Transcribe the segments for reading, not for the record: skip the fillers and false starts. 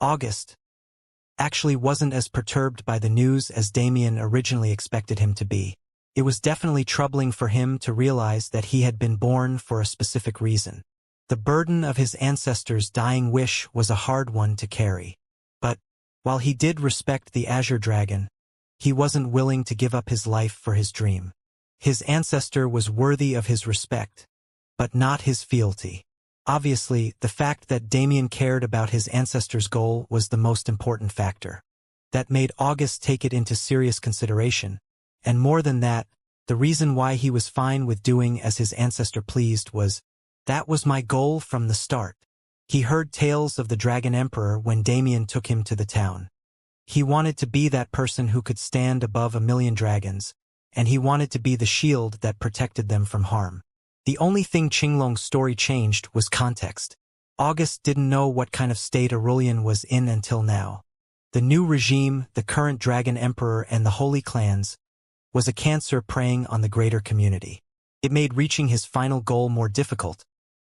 August actually wasn't as perturbed by the news as Damien originally expected him to be. It was definitely troubling for him to realize that he had been born for a specific reason. The burden of his ancestors' dying wish was a hard one to carry. But, while he did respect the Azure Dragon, he wasn't willing to give up his life for his dream. His ancestor was worthy of his respect, but not his fealty. Obviously, the fact that Damien cared about his ancestor's goal was the most important factor. That made August take it into serious consideration, and more than that, the reason why he was fine with doing as his ancestor pleased was, "That was my goal from the start." He heard tales of the Dragon Emperor when Damien took him to the town. He wanted to be that person who could stand above a million dragons, and he wanted to be the shield that protected them from harm. The only thing Qinglong's story changed was context. August didn't know what kind of state Aurelian was in until now. The new regime, the current Dragon Emperor and the Holy Clans, was a cancer preying on the greater community. It made reaching his final goal more difficult,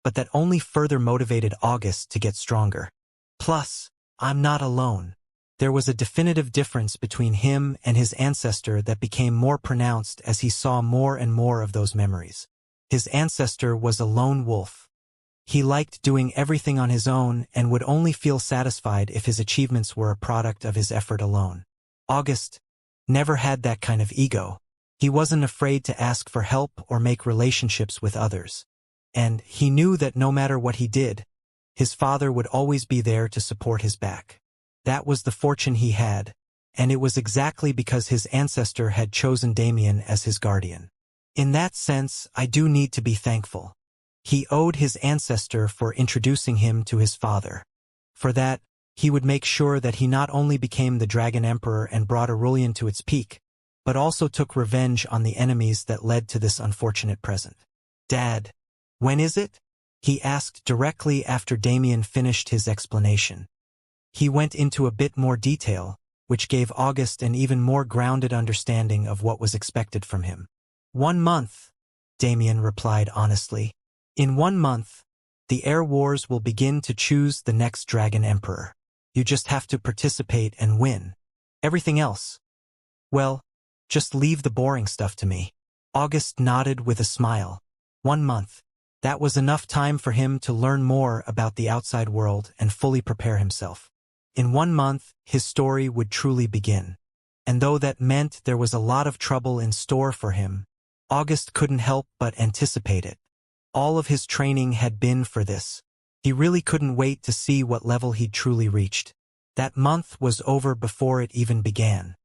but that only further motivated August to get stronger. Plus, I'm not alone. There was a definitive difference between him and his ancestor that became more pronounced as he saw more and more of those memories. His ancestor was a lone wolf. He liked doing everything on his own and would only feel satisfied if his achievements were a product of his effort alone. August never had that kind of ego. He wasn't afraid to ask for help or make relationships with others. And he knew that no matter what he did, his father would always be there to support his back. That was the fortune he had, and it was exactly because his ancestor had chosen Damien as his guardian. In that sense, I do need to be thankful. He owed his ancestor for introducing him to his father. For that, he would make sure that he not only became the Dragon Emperor and brought Aurelian to its peak, but also took revenge on the enemies that led to this unfortunate present. "Dad, when is it?" he asked directly after Damien finished his explanation. He went into a bit more detail, which gave August an even more grounded understanding of what was expected from him. 1 month, Damien replied honestly. In 1 month, the Air Wars will begin to choose the next Dragon Emperor. You just have to participate and win. Everything else, well, just leave the boring stuff to me. August nodded with a smile. 1 month. That was enough time for him to learn more about the outside world and fully prepare himself. In 1 month, his story would truly begin. And though that meant there was a lot of trouble in store for him, August couldn't help but anticipate it. All of his training had been for this. He really couldn't wait to see what level he'd truly reached. That month was over before it even began.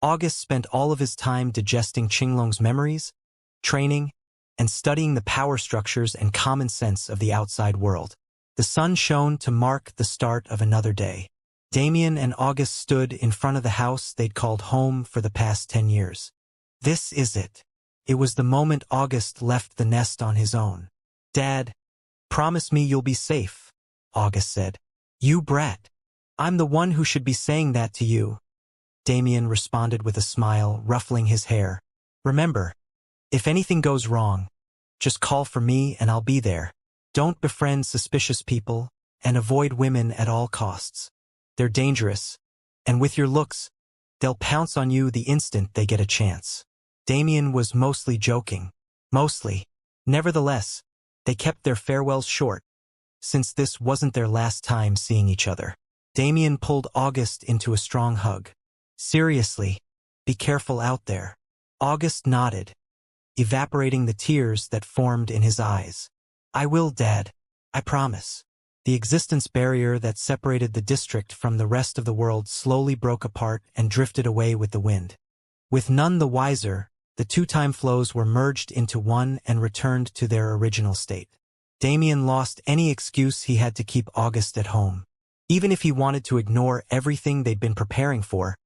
August spent all of his time digesting Qinglong's memories, training, and studying the power structures and common sense of the outside world. The sun shone to mark the start of another day. Damien and August stood in front of the house they'd called home for the past 10 years. This is it. It was the moment August left the nest on his own. "Dad, promise me you'll be safe," August said. "You brat. I'm the one who should be saying that to you," Damien responded with a smile, ruffling his hair. "Remember, if anything goes wrong, just call for me and I'll be there. Don't befriend suspicious people, and avoid women at all costs. They're dangerous, and with your looks, they'll pounce on you the instant they get a chance." Damien was mostly joking. Mostly. Nevertheless, they kept their farewells short, since this wasn't their last time seeing each other. Damien pulled August into a strong hug. "Seriously, be careful out there." August nodded, evaporating the tears that formed in his eyes. "I will, Dad. I promise." The existence barrier that separated the district from the rest of the world slowly broke apart and drifted away with the wind. With none the wiser, the two time flows were merged into one and returned to their original state. Damien lost any excuse he had to keep August at home. Even if he wanted to ignore everything they'd been preparing for,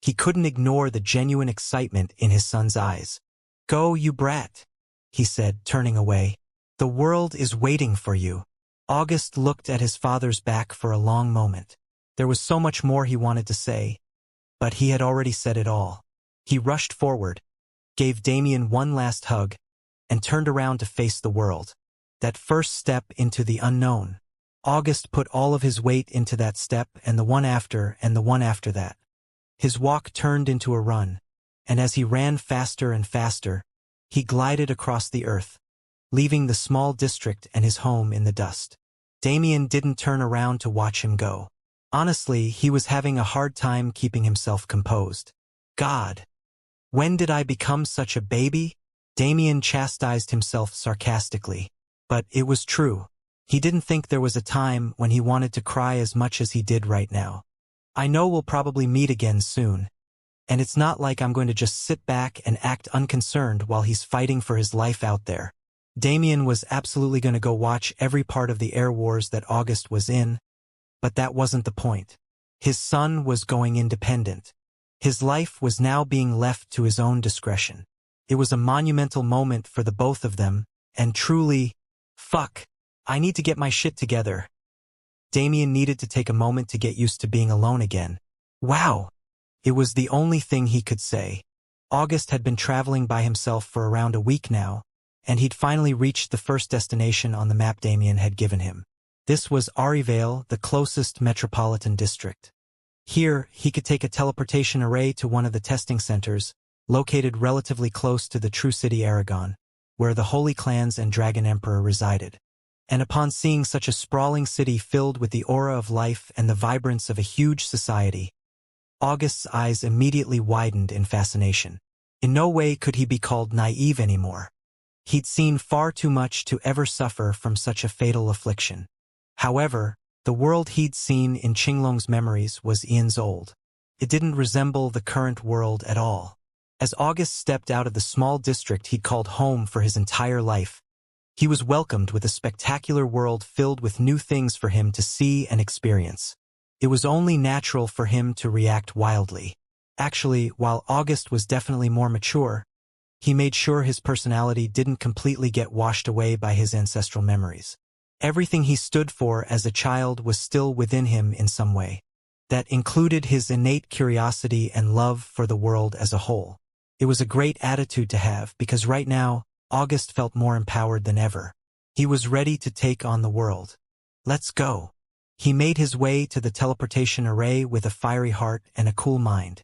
he couldn't ignore the genuine excitement in his son's eyes. "Go, you brat," he said, turning away. "The world is waiting for you." August looked at his father's back for a long moment. There was so much more he wanted to say, but he had already said it all. He rushed forward, gave Damien one last hug, and turned around to face the world. That first step into the unknown. August put all of his weight into that step and the one after and the one after that. His walk turned into a run, and as he ran faster and faster, he glided across the earth, leaving the small district and his home in the dust. Damien didn't turn around to watch him go. Honestly, he was having a hard time keeping himself composed. God! When did I become such a baby? Damien chastised himself sarcastically. But it was true. He didn't think there was a time when he wanted to cry as much as he did right now. I know we'll probably meet again soon, and it's not like I'm going to just sit back and act unconcerned while he's fighting for his life out there. Damien was absolutely going to go watch every part of the air wars that August was in, but that wasn't the point. His son was going independent. His life was now being left to his own discretion. It was a monumental moment for the both of them, and truly, fuck, I need to get my shit together. Damien needed to take a moment to get used to being alone again. Wow! It was the only thing he could say. August had been traveling by himself for around a week now, and he'd finally reached the first destination on the map Damien had given him. This was Arivale, the closest metropolitan district. Here, he could take a teleportation array to one of the testing centers, located relatively close to the true city Aragon, where the Holy Clans and Dragon Emperor resided. And upon seeing such a sprawling city filled with the aura of life and the vibrance of a huge society, August's eyes immediately widened in fascination. In no way could he be called naive anymore. He'd seen far too much to ever suffer from such a fatal affliction. However, the world he'd seen in Qinglong's memories was eons old. It didn't resemble the current world at all. As August stepped out of the small district he'd called home for his entire life, he was welcomed with a spectacular world filled with new things for him to see and experience. It was only natural for him to react wildly. Actually, while August was definitely more mature, he made sure his personality didn't completely get washed away by his ancestral memories. Everything he stood for as a child was still within him in some way. That included his innate curiosity and love for the world as a whole. It was a great attitude to have because right now, August felt more empowered than ever. He was ready to take on the world. Let's go. He made his way to the teleportation array with a fiery heart and a cool mind.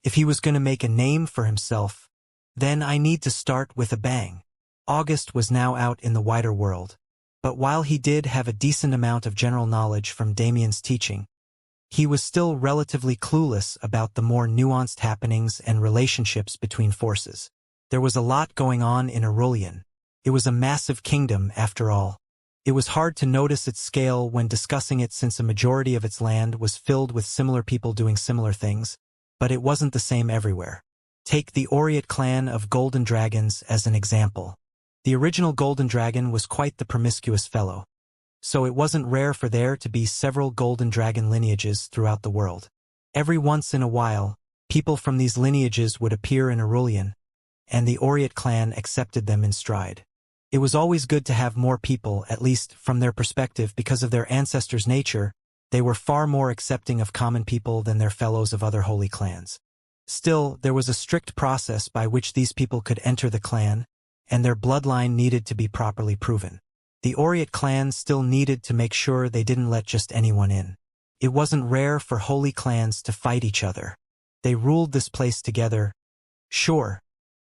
If he was going to make a name for himself, then I need to start with a bang. August was now out in the wider world. But while he did have a decent amount of general knowledge from Damien's teaching, he was still relatively clueless about the more nuanced happenings and relationships between forces. There was a lot going on in Aurelian. It was a massive kingdom, after all. It was hard to notice its scale when discussing it since a majority of its land was filled with similar people doing similar things, but it wasn't the same everywhere. Take the Oriat clan of Golden Dragons as an example. The original Golden Dragon was quite the promiscuous fellow, so it wasn't rare for there to be several Golden Dragon lineages throughout the world. Every once in a while, people from these lineages would appear in Aurelian, and the Oriat clan accepted them in stride. It was always good to have more people, at least from their perspective because of their ancestors' nature. They were far more accepting of common people than their fellows of other holy clans. Still, there was a strict process by which these people could enter the clan, and their bloodline needed to be properly proven. The Oriat clan still needed to make sure they didn't let just anyone in. It wasn't rare for holy clans to fight each other. They ruled this place together, sure,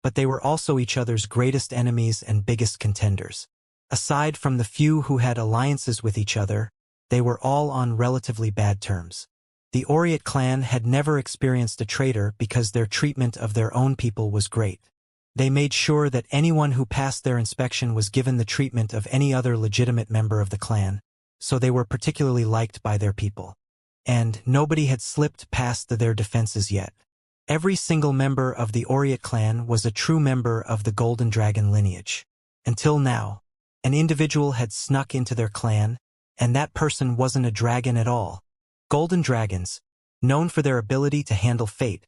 but they were also each other's greatest enemies and biggest contenders. Aside from the few who had alliances with each other, they were all on relatively bad terms. The Oriat clan had never experienced a traitor because their treatment of their own people was great. They made sure that anyone who passed their inspection was given the treatment of any other legitimate member of the clan, so they were particularly liked by their people. And nobody had slipped past their defenses yet. Every single member of the Oriat clan was a true member of the Golden Dragon lineage. Until now, an individual had snuck into their clan, and that person wasn't a dragon at all. Golden dragons, known for their ability to handle fate,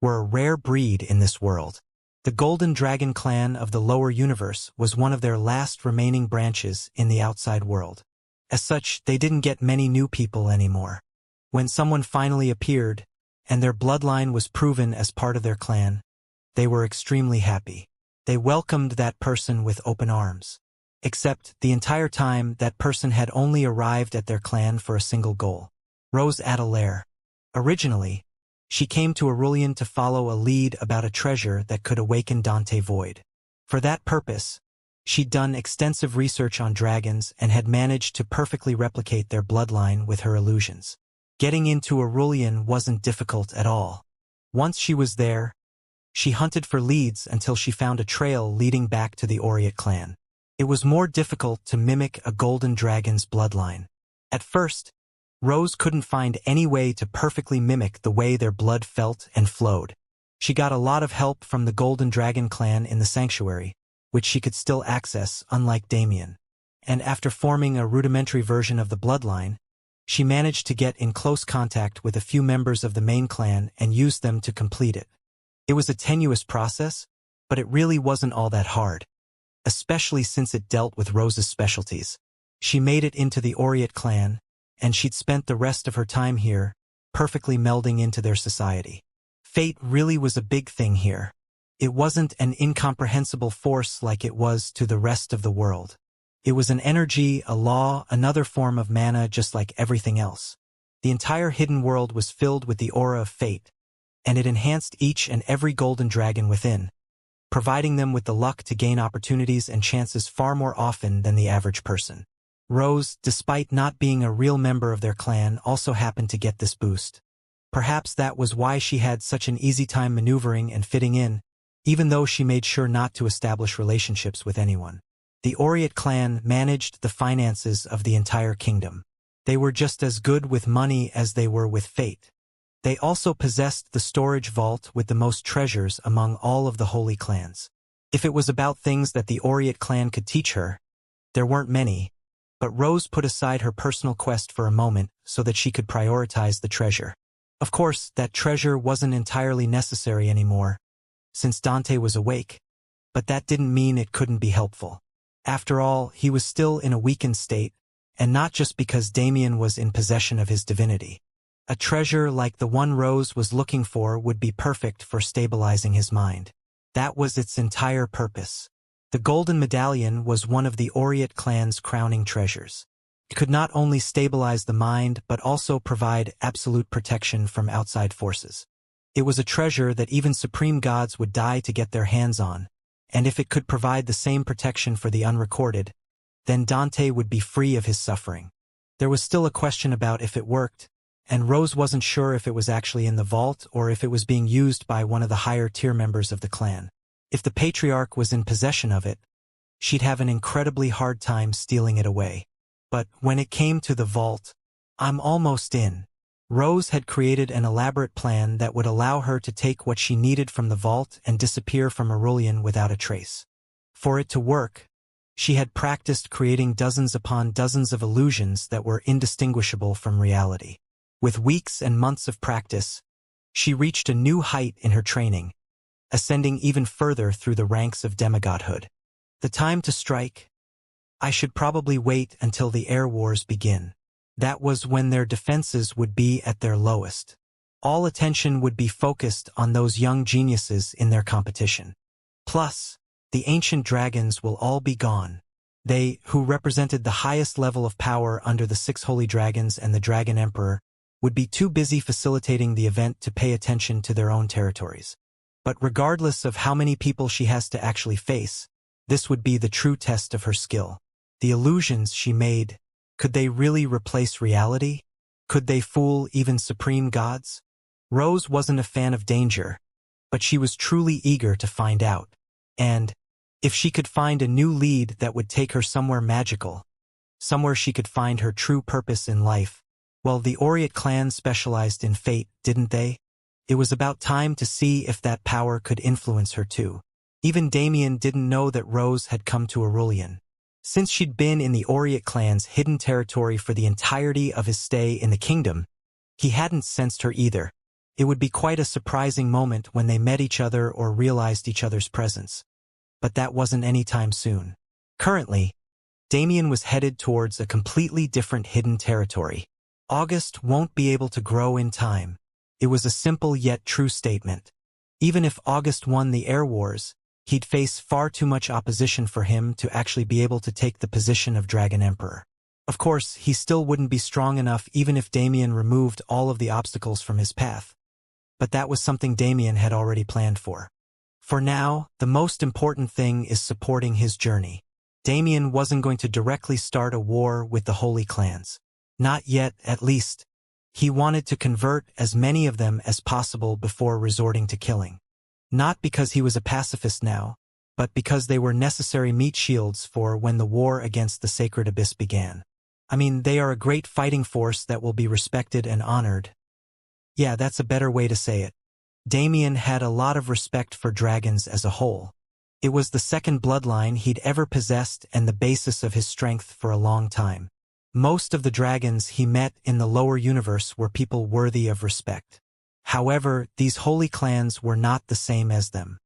were a rare breed in this world. The Golden Dragon clan of the lower universe was one of their last remaining branches in the outside world. As such, they didn't get many new people anymore. When someone finally appeared, and their bloodline was proven as part of their clan, they were extremely happy. They welcomed that person with open arms. Except, the entire time, that person had only arrived at their clan for a single goal. Rose Adelaire. Originally, she came to Aurelian to follow a lead about a treasure that could awaken Dante Void. For that purpose, she'd done extensive research on dragons and had managed to perfectly replicate their bloodline with her illusions. Getting into Aurelian wasn't difficult at all. Once she was there, she hunted for leads until she found a trail leading back to the Aureate clan. It was more difficult to mimic a golden dragon's bloodline. At first, Rose couldn't find any way to perfectly mimic the way their blood felt and flowed. She got a lot of help from the Golden Dragon clan in the sanctuary, which she could still access, unlike Damien. And after forming a rudimentary version of the bloodline, she managed to get in close contact with a few members of the main clan and used them to complete it. It was a tenuous process, but it really wasn't all that hard, especially since it dealt with Rose's specialties. She made it into the Aureate clan, and she'd spent the rest of her time here, perfectly melding into their society. Fate really was a big thing here. It wasn't an incomprehensible force like it was to the rest of the world. It was an energy, a law, another form of mana, just like everything else. The entire hidden world was filled with the aura of fate, and it enhanced each and every golden dragon within, providing them with the luck to gain opportunities and chances far more often than the average person. Rose, despite not being a real member of their clan, also happened to get this boost. Perhaps that was why she had such an easy time maneuvering and fitting in, even though she made sure not to establish relationships with anyone. The Aureate clan managed the finances of the entire kingdom. They were just as good with money as they were with fate. They also possessed the storage vault with the most treasures among all of the holy clans. If it was about things that the Aureate clan could teach her, there weren't many, but Rose put aside her personal quest for a moment so that she could prioritize the treasure. Of course, that treasure wasn't entirely necessary anymore, since Dante was awake, but that didn't mean it couldn't be helpful. After all, he was still in a weakened state, and not just because Damien was in possession of his divinity. A treasure like the one Rose was looking for would be perfect for stabilizing his mind. That was its entire purpose. The Golden Medallion was one of the Aureate clan's crowning treasures. It could not only stabilize the mind but also provide absolute protection from outside forces. It was a treasure that even supreme gods would die to get their hands on, and if it could provide the same protection for the unrecorded, then Dante would be free of his suffering. There was still a question about if it worked, and Rose wasn't sure if it was actually in the vault or if it was being used by one of the higher-tier members of the clan. If the Patriarch was in possession of it, she'd have an incredibly hard time stealing it away. But when it came to the vault, I'm almost in. Rose had created an elaborate plan that would allow her to take what she needed from the vault and disappear from Aurelian without a trace. For it to work, she had practiced creating dozens upon dozens of illusions that were indistinguishable from reality. With weeks and months of practice, she reached a new height in her training, ascending even further through the ranks of demigodhood. The time to strike? I should probably wait until the air wars begin. That was when their defenses would be at their lowest. All attention would be focused on those young geniuses in their competition. Plus, the ancient dragons will all be gone. They, who represented the highest level of power under the 6 holy dragons and the Dragon Emperor, would be too busy facilitating the event to pay attention to their own territories. But regardless of how many people she has to actually face, this would be the true test of her skill. The illusions she made, could they really replace reality? Could they fool even supreme gods? Rose wasn't a fan of danger, but she was truly eager to find out. And, if she could find a new lead that would take her somewhere magical, somewhere she could find her true purpose in life, well, the Aureate clan specialized in fate, didn't they? It was about time to see if that power could influence her too. Even Damien didn't know that Rose had come to Aurelian. Since she'd been in the Aureate clan's hidden territory for the entirety of his stay in the kingdom, he hadn't sensed her either. It would be quite a surprising moment when they met each other or realized each other's presence. But that wasn't anytime soon. Currently, Damien was headed towards a completely different hidden territory. August won't be able to grow in time. It was a simple yet true statement. Even if August won the Air Wars, He'd face far too much opposition for him to actually be able to take the position of Dragon Emperor. Of course, he still wouldn't be strong enough even if Damien removed all of the obstacles from his path. But that was something Damien had already planned for. For now, the most important thing is supporting his journey. Damien wasn't going to directly start a war with the Holy Clans. Not yet, at least. He wanted to convert as many of them as possible before resorting to killing. Not because he was a pacifist now, but because they were necessary meat shields for when the war against the Sacred Abyss began. I mean, they are a great fighting force that will be respected and honored. Yeah, that's a better way to say it. Damien had a lot of respect for dragons as a whole. It was the second bloodline he'd ever possessed and the basis of his strength for a long time. Most of the dragons he met in the lower universe were people worthy of respect. However, these holy clans were not the same as them.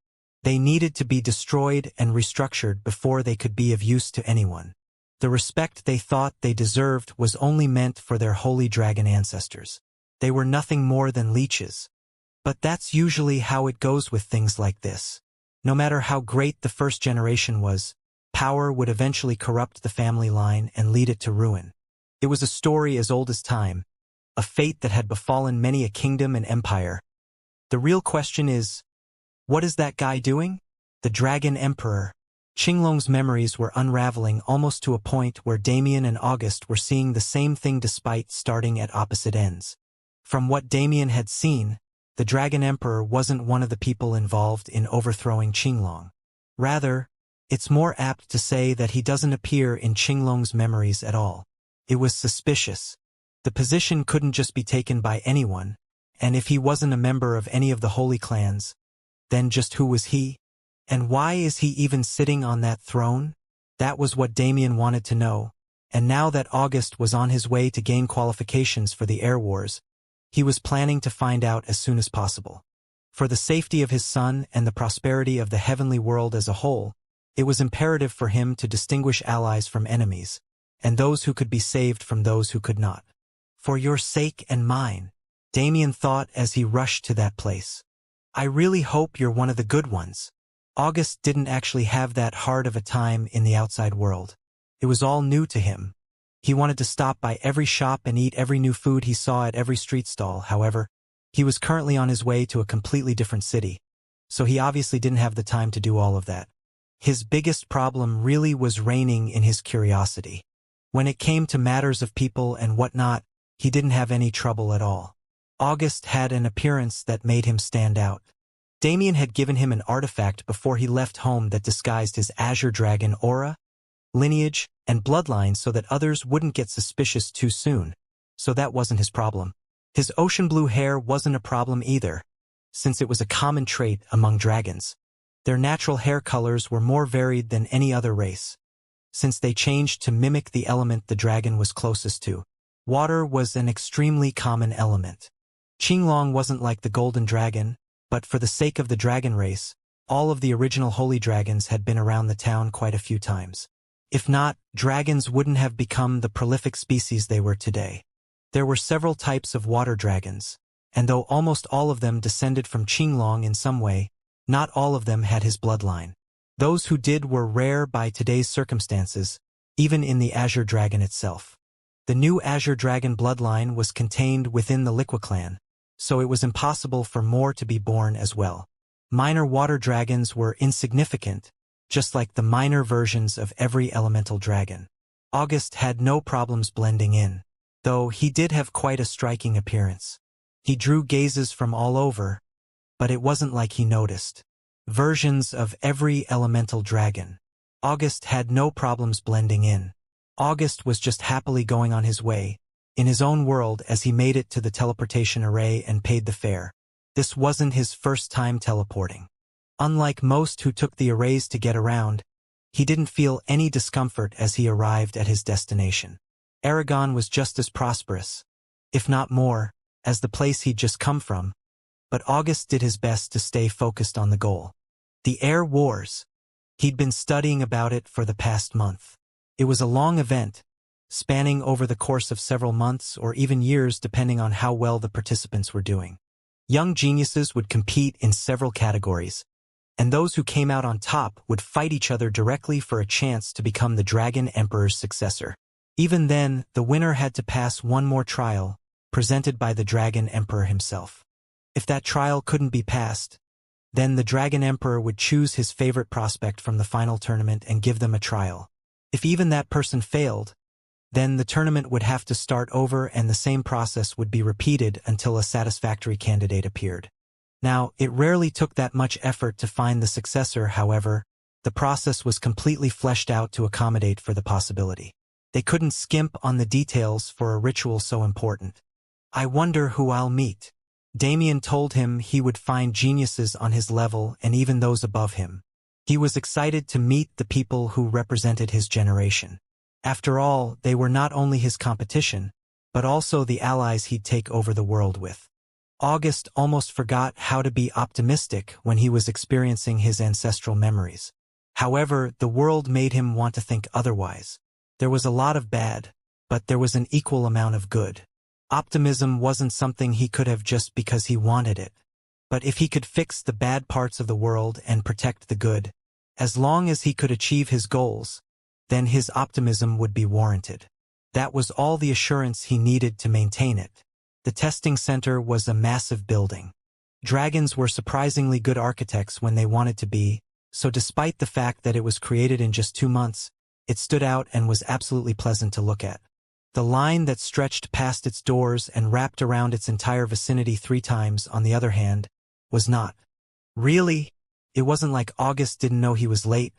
They needed to be destroyed and restructured before they could be of use to anyone. The respect they thought they deserved was only meant for their holy dragon ancestors. They were nothing more than leeches. But that's usually how it goes with things like this. No matter how great the first generation was, power would eventually corrupt the family line and lead it to ruin. It was a story as old as time, a fate that had befallen many a kingdom and empire. The real question is, what is that guy doing? The Dragon Emperor. Qinglong's memories were unraveling almost to a point where Damien and August were seeing the same thing despite starting at opposite ends. From what Damien had seen, the Dragon Emperor wasn't one of the people involved in overthrowing Qinglong. Rather, it's more apt to say that he doesn't appear in Qinglong's memories at all. It was suspicious. The position couldn't just be taken by anyone, and if he wasn't a member of any of the holy clans, then just who was he? And why is he even sitting on that throne? That was what Damien wanted to know, and now that August was on his way to gain qualifications for the Air Wars, he was planning to find out as soon as possible. For the safety of his son and the prosperity of the heavenly world as a whole, it was imperative for him to distinguish allies from enemies, and those who could be saved from those who could not. For your sake and mine, Damien thought as he rushed to that place. I really hope you're one of the good ones. August didn't actually have that hard of a time in the outside world. It was all new to him. He wanted to stop by every shop and eat every new food he saw at every street stall. However, he was currently on his way to a completely different city, so he obviously didn't have the time to do all of that. His biggest problem really was reigning in his curiosity. When it came to matters of people and whatnot, he didn't have any trouble at all. August had an appearance that made him stand out. Damien had given him an artifact before he left home that disguised his Azure Dragon aura, lineage, and bloodline so that others wouldn't get suspicious too soon, so that wasn't his problem. His ocean blue hair wasn't a problem either, since it was a common trait among dragons. Their natural hair colors were more varied than any other race, since they changed to mimic the element the dragon was closest to. Water was an extremely common element. Qinglong wasn't like the golden dragon, but for the sake of the dragon race, all of the original holy dragons had been around the town quite a few times. If not, dragons wouldn't have become the prolific species they were today. There were several types of water dragons, and though almost all of them descended from Qinglong in some way, not all of them had his bloodline. Those who did were rare by today's circumstances, even in the Azure Dragon itself. The new Azure Dragon bloodline was contained within the Liqua clan, so it was impossible for more to be born as well. Minor water dragons were insignificant, just like the minor versions of every elemental dragon. August had no problems blending in, though he did have quite a striking appearance. He drew gazes from all over, but it wasn't like he noticed. Versions of every elemental dragon. August had no problems blending in. August was just happily going on his way, in his own world as he made it to the teleportation array and paid the fare. This wasn't his first time teleporting. Unlike most who took the arrays to get around, he didn't feel any discomfort as he arrived at his destination. Aragon was just as prosperous, if not more, as the place he'd just come from, but August did his best to stay focused on the goal. The Air Wars. He'd been studying about it for the past month. It was a long event, spanning over the course of several months or even years depending on how well the participants were doing. Young geniuses would compete in several categories, and those who came out on top would fight each other directly for a chance to become the Dragon Emperor's successor. Even then, the winner had to pass one more trial, presented by the Dragon Emperor himself. If that trial couldn't be passed, then the Dragon Emperor would choose his favorite prospect from the final tournament and give them a trial. If even that person failed, then the tournament would have to start over and the same process would be repeated until a satisfactory candidate appeared. Now, it rarely took that much effort to find the successor, however, the process was completely fleshed out to accommodate for the possibility. They couldn't skimp on the details for a ritual so important. I wonder who I'll meet. Damien told him he would find geniuses on his level and even those above him. He was excited to meet the people who represented his generation. After all, they were not only his competition, but also the allies he'd take over the world with. August almost forgot how to be optimistic when he was experiencing his ancestral memories. However, the world made him want to think otherwise. There was a lot of bad, but there was an equal amount of good. Optimism wasn't something he could have just because he wanted it. But if he could fix the bad parts of the world and protect the good, as long as he could achieve his goals, then his optimism would be warranted. That was all the assurance he needed to maintain it. The testing center was a massive building. Dragons were surprisingly good architects when they wanted to be, so despite the fact that it was created in just 2 months, it stood out and was absolutely pleasant to look at. The line that stretched past its doors and wrapped around its entire vicinity 3 times, on the other hand, was not. Really? It wasn't like August didn't know he was late,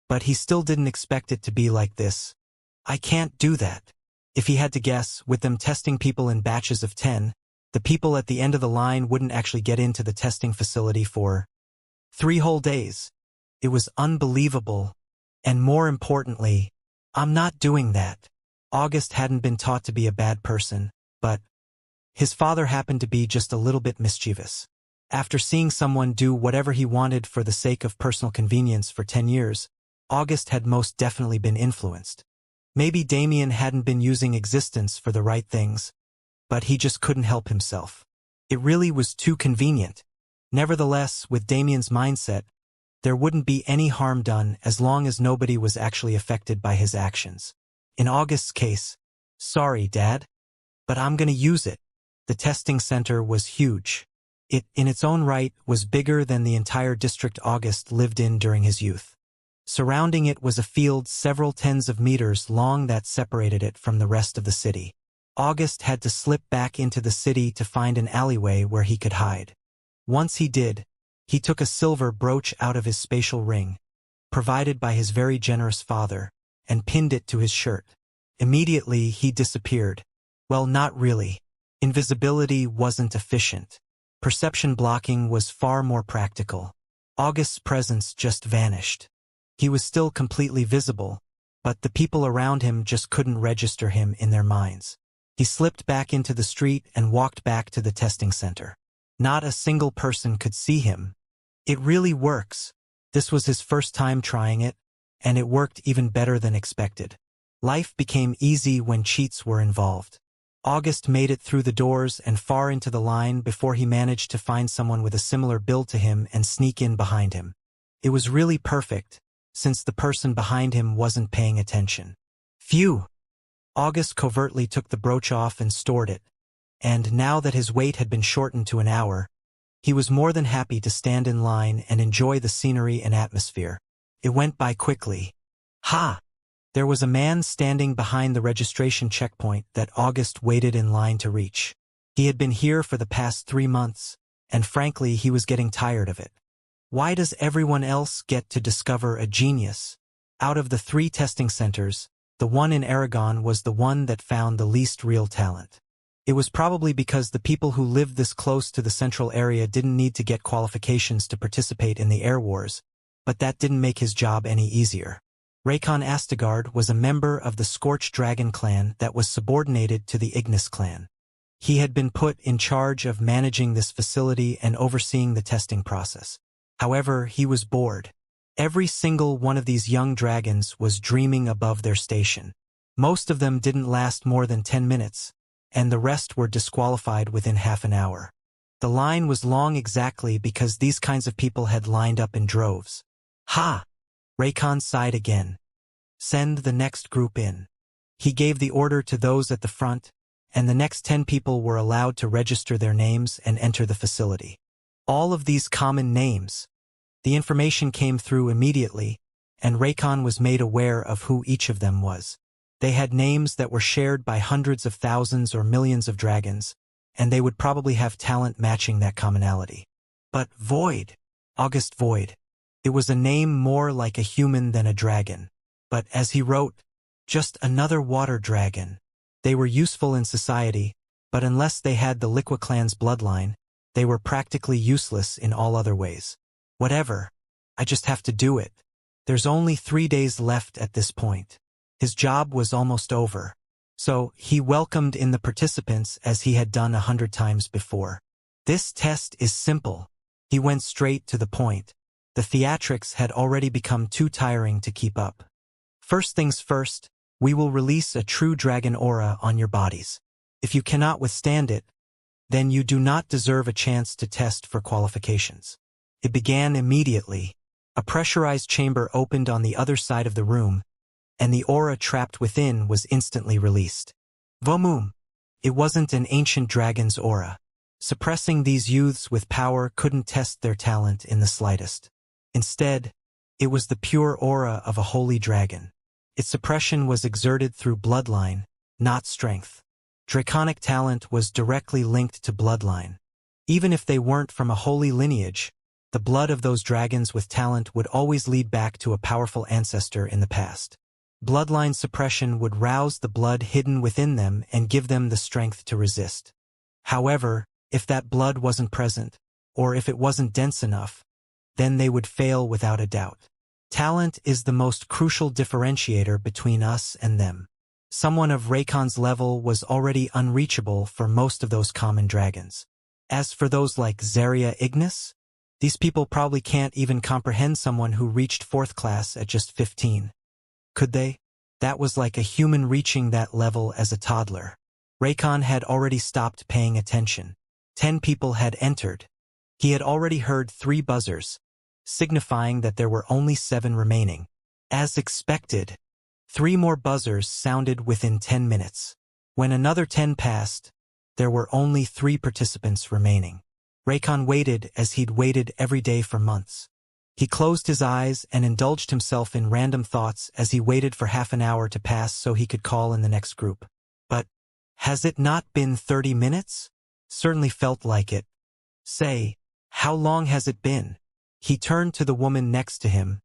but he still didn't expect it to be like this. I can't do that. If he had to guess, with them testing people in batches of 10, the people at the end of the line wouldn't actually get into the testing facility for 3 whole days. It was unbelievable. And more importantly, I'm not doing that. August hadn't been taught to be a bad person, but his father happened to be just a little bit mischievous. After seeing someone do whatever he wanted for the sake of personal convenience for 10 years, August had most definitely been influenced. Maybe Damien hadn't been using existence for the right things, but he just couldn't help himself. It really was too convenient. Nevertheless, with Damien's mindset, there wouldn't be any harm done as long as nobody was actually affected by his actions. In August's case, sorry, Dad, but I'm gonna use it. The testing center was huge. It, in its own right, was bigger than the entire district August lived in during his youth. Surrounding it was a field several tens of meters long that separated it from the rest of the city. August had to slip back into the city to find an alleyway where he could hide. Once he did, he took a silver brooch out of his spatial ring, provided by his very generous father, and pinned it to his shirt. Immediately, he disappeared. Well, not really. Invisibility wasn't efficient. Perception blocking was far more practical. August's presence just vanished. He was still completely visible, but the people around him just couldn't register him in their minds. He slipped back into the street and walked back to the testing center. Not a single person could see him. It really works. This was his first time trying it, and it worked even better than expected. Life became easy when cheats were involved. August made it through the doors and far into the line before he managed to find someone with a similar build to him and sneak in behind him. It was really perfect, since the person behind him wasn't paying attention. Phew! August covertly took the brooch off and stored it, and now that his wait had been shortened to an hour, he was more than happy to stand in line and enjoy the scenery and atmosphere. It went by quickly. Ha! There was a man standing behind the registration checkpoint that August waited in line to reach. He had been here for the past 3 months, and frankly, he was getting tired of it. Why does everyone else get to discover a genius? Out of the 3 testing centers, the one in Aragon was the one that found the least real talent. It was probably because the people who lived this close to the central area didn't need to get qualifications to participate in the air wars, but that didn't make his job any easier. Raycon Astegard was a member of the Scorched Dragon clan that was subordinated to the Ignis clan. He had been put in charge of managing this facility and overseeing the testing process. However, he was bored. Every single one of these young dragons was dreaming above their station. Most of them didn't last more than 10 minutes, and the rest were disqualified within half an hour. The line was long exactly because these kinds of people had lined up in droves. Ha! Raycon sighed again. Send the next group in. He gave the order to those at the front, and the next 10 people were allowed to register their names and enter the facility. All of these common names. The information came through immediately, and Raycon was made aware of who each of them was. They had names that were shared by hundreds of thousands or millions of dragons, and they would probably have talent matching that commonality. But Void, August Void. It was a name more like a human than a dragon. But as he wrote, just another water dragon. They were useful in society, but unless they had the Liqua clan's bloodline, they were practically useless in all other ways. Whatever. I just have to do it. There's only 3 days left at this point. His job was almost over. So he welcomed in the participants as he had done 100 times before. This test is simple. He went straight to the point. The theatrics had already become too tiring to keep up. First things first, we will release a true dragon aura on your bodies. If you cannot withstand it, then you do not deserve a chance to test for qualifications. It began immediately. A pressurized chamber opened on the other side of the room, and the aura trapped within was instantly released. Vomoom! It wasn't an ancient dragon's aura. Suppressing these youths with power couldn't test their talent in the slightest. Instead, it was the pure aura of a holy dragon. Its suppression was exerted through bloodline, not strength. Draconic talent was directly linked to bloodline. Even if they weren't from a holy lineage, the blood of those dragons with talent would always lead back to a powerful ancestor in the past. Bloodline suppression would rouse the blood hidden within them and give them the strength to resist. However, if that blood wasn't present, or if it wasn't dense enough, then they would fail without a doubt. Talent is the most crucial differentiator between us and them. Someone of Raycon's level was already unreachable for most of those common dragons. As for those like Xaria Ignis, these people probably can't even comprehend someone who reached 4th class at just 15. Could they? That was like a human reaching that level as a toddler. Raycon had already stopped paying attention. 10 people had entered. He had already heard 3 buzzers, signifying that there were only 7 remaining. As expected, 3 more buzzers sounded within 10 minutes. When another 10 passed, there were only 3 participants remaining. Raycon waited as he'd waited every day for months. He closed his eyes and indulged himself in random thoughts as he waited for half an hour to pass so he could call in the next group. But, has it not been 30 minutes? Certainly felt like it. Say, how long has it been? He turned to the woman next to him,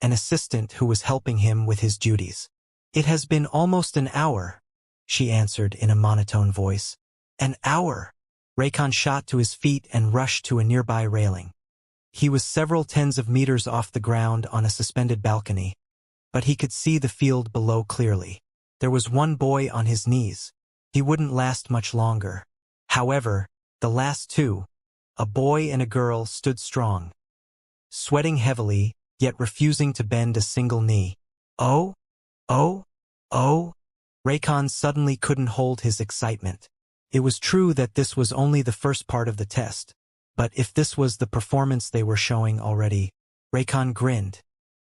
an assistant who was helping him with his duties. It has been almost an hour, she answered in a monotone voice. An hour! Raycon shot to his feet and rushed to a nearby railing. He was several tens of meters off the ground on a suspended balcony, but he could see the field below clearly. There was one boy on his knees. He wouldn't last much longer. However, the last 2, a boy and a girl, stood strong, sweating heavily, yet refusing to bend a single knee. Oh? Oh? Oh? Raycon suddenly couldn't hold his excitement. It was true that this was only the first part of the test, but if this was the performance they were showing already, Raycon grinned.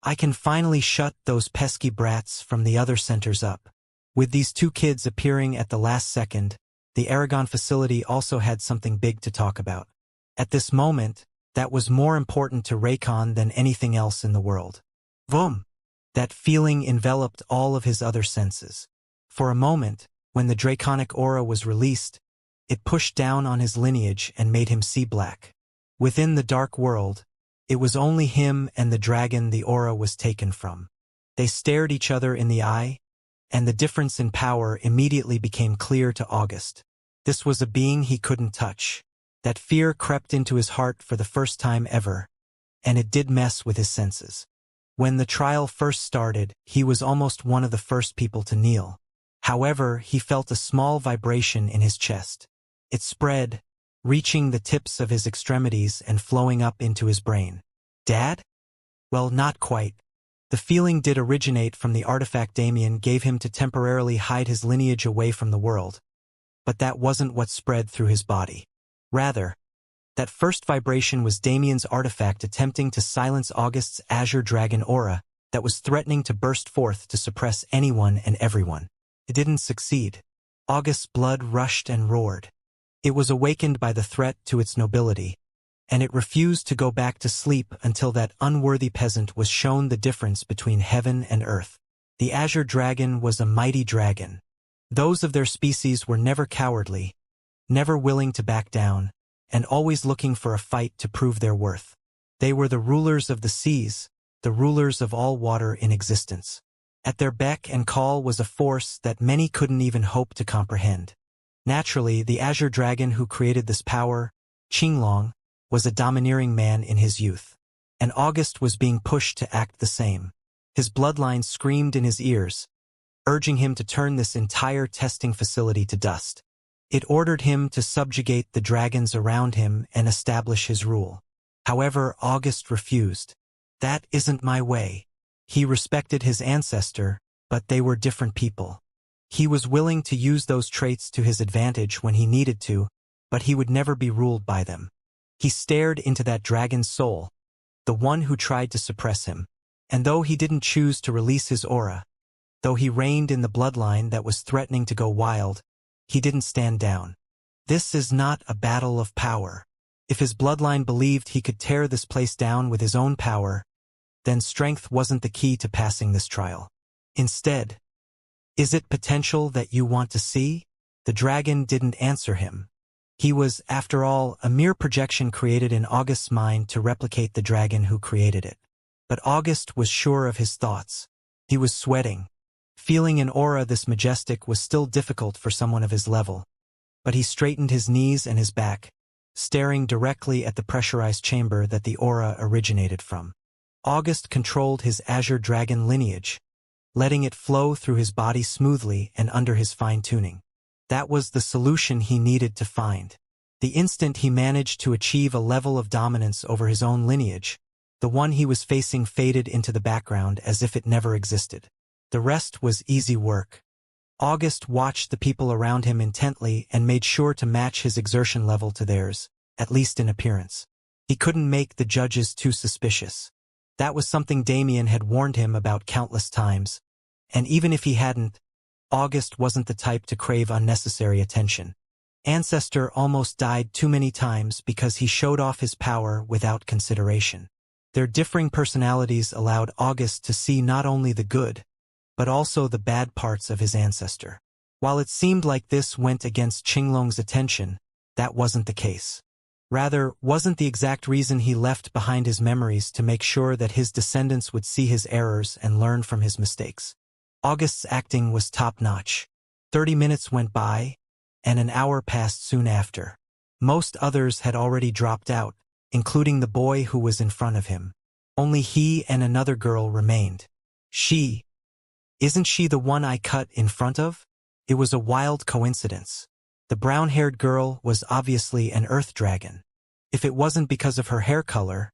I can finally shut those pesky brats from the other centers up. With these 2 kids appearing at the last second, the Aragon facility also had something big to talk about. At this moment, that was more important to Raycon than anything else in the world. Vroom! That feeling enveloped all of his other senses. For a moment, when the draconic aura was released, it pushed down on his lineage and made him see black. Within the dark world, it was only him and the dragon the aura was taken from. They stared each other in the eye, and the difference in power immediately became clear to August. This was a being he couldn't touch. That fear crept into his heart for the first time ever, and it did mess with his senses. When the trial first started, he was almost one of the first people to kneel. However, he felt a small vibration in his chest. It spread, reaching the tips of his extremities and flowing up into his brain. Dad? Well, not quite. The feeling did originate from the artifact Damien gave him to temporarily hide his lineage away from the world. But that wasn't what spread through his body. Rather, That first vibration was Damien's artifact attempting to silence August's azure dragon aura that was threatening to burst forth to suppress anyone and everyone. It didn't succeed. August's blood rushed and roared. It was awakened by the threat to its nobility, and it refused to go back to sleep until that unworthy peasant was shown the difference between heaven and earth. The azure dragon was a mighty dragon. Those of their species were never cowardly, never willing to back down, and always looking for a fight to prove their worth. They were the rulers of the seas, the rulers of all water in existence. At their beck and call was a force that many couldn't even hope to comprehend. Naturally, the azure dragon who created this power, Qinglong, was a domineering man in his youth. And August was being pushed to act the same. His bloodline screamed in his ears, urging him to turn this entire testing facility to dust. It ordered him to subjugate the dragons around him and establish his rule. However, August refused. That isn't my way. He respected his ancestor, but they were different people. He was willing to use those traits to his advantage when he needed to, but he would never be ruled by them. He stared into that dragon's soul, the one who tried to suppress him. And though he didn't choose to release his aura, though he reigned in the bloodline that was threatening to go wild, he didn't stand down. This is not a battle of power. If his bloodline believed he could tear this place down with his own power, then strength wasn't the key to passing this trial. Instead, is it potential that you want to see? The dragon didn't answer him. He was, after all, a mere projection created in August's mind to replicate the dragon who created it. But August was sure of his thoughts. He was sweating. Feeling an aura this majestic was still difficult for someone of his level. But he straightened his knees and his back, staring directly at the pressurized chamber that the aura originated from. August controlled his azure dragon lineage, letting it flow through his body smoothly and under his fine-tuning. That was the solution he needed to find. The instant he managed to achieve a level of dominance over his own lineage, the one he was facing faded into the background as if it never existed. The rest was easy work. August watched the people around him intently and made sure to match his exertion level to theirs, at least in appearance. He couldn't make the judges too suspicious. That was something Damien had warned him about countless times. And even if he hadn't, August wasn't the type to crave unnecessary attention. Ancestor almost died too many times because he showed off his power without consideration. Their differing personalities allowed August to see not only the good, but also the bad parts of his ancestor. While it seemed like this went against Qinglong's attention, that wasn't the case. Rather, wasn't the exact reason he left behind his memories to make sure that his descendants would see his errors and learn from his mistakes. August's acting was top-notch. 30 minutes went by, and an hour passed soon after. Most others had already dropped out, including the boy who was in front of him. Only he and another girl remained. Isn't she the one I cut in front of? It was a wild coincidence. The brown-haired girl was obviously an earth dragon. If it wasn't because of her hair color,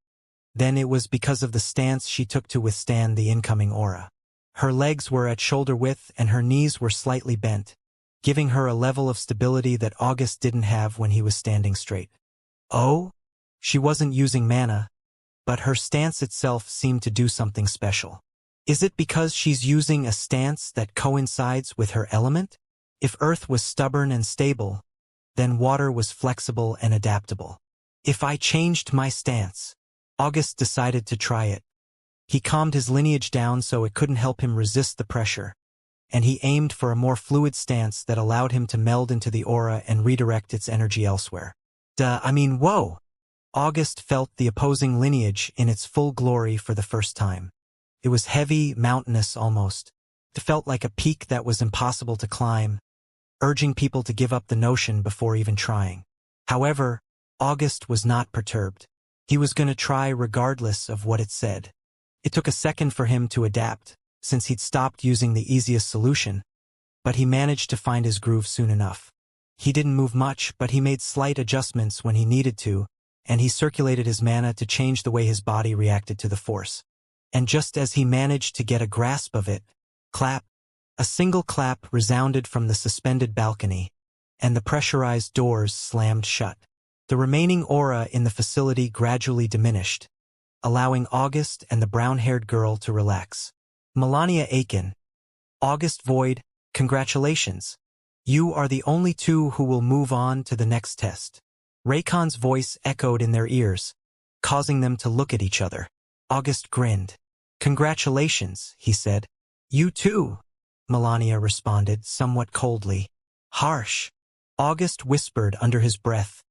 then it was because of the stance she took to withstand the incoming aura. Her legs were at shoulder width and her knees were slightly bent, giving her a level of stability that August didn't have when he was standing straight. Oh? She wasn't using mana, but her stance itself seemed to do something special. Is it because she's using a stance that coincides with her element? If earth was stubborn and stable, then water was flexible and adaptable. If I changed my stance, August decided to try it. He calmed his lineage down so it couldn't help him resist the pressure, and he aimed for a more fluid stance that allowed him to meld into the aura and redirect its energy elsewhere. Whoa! August felt the opposing lineage in its full glory for the first time. It was heavy, mountainous almost. It felt like a peak that was impossible to climb, urging people to give up the notion before even trying. However, August was not perturbed. He was going to try regardless of what it said. It took a second for him to adapt, since he'd stopped using the easiest solution, but he managed to find his groove soon enough. He didn't move much, but he made slight adjustments when he needed to, and he circulated his mana to change the way his body reacted to the force. And just as he managed to get a grasp of it, clap, a single clap resounded from the suspended balcony, and the pressurized doors slammed shut. The remaining aura in the facility gradually diminished, allowing August and the brown-haired girl to relax. Melania Aiken. August Void, congratulations. You are the only two who will move on to the next test. Raycon's voice echoed in their ears, causing them to look at each other. August grinned. Congratulations, he said. You too, Melania responded somewhat coldly. Harsh. August whispered under his breath,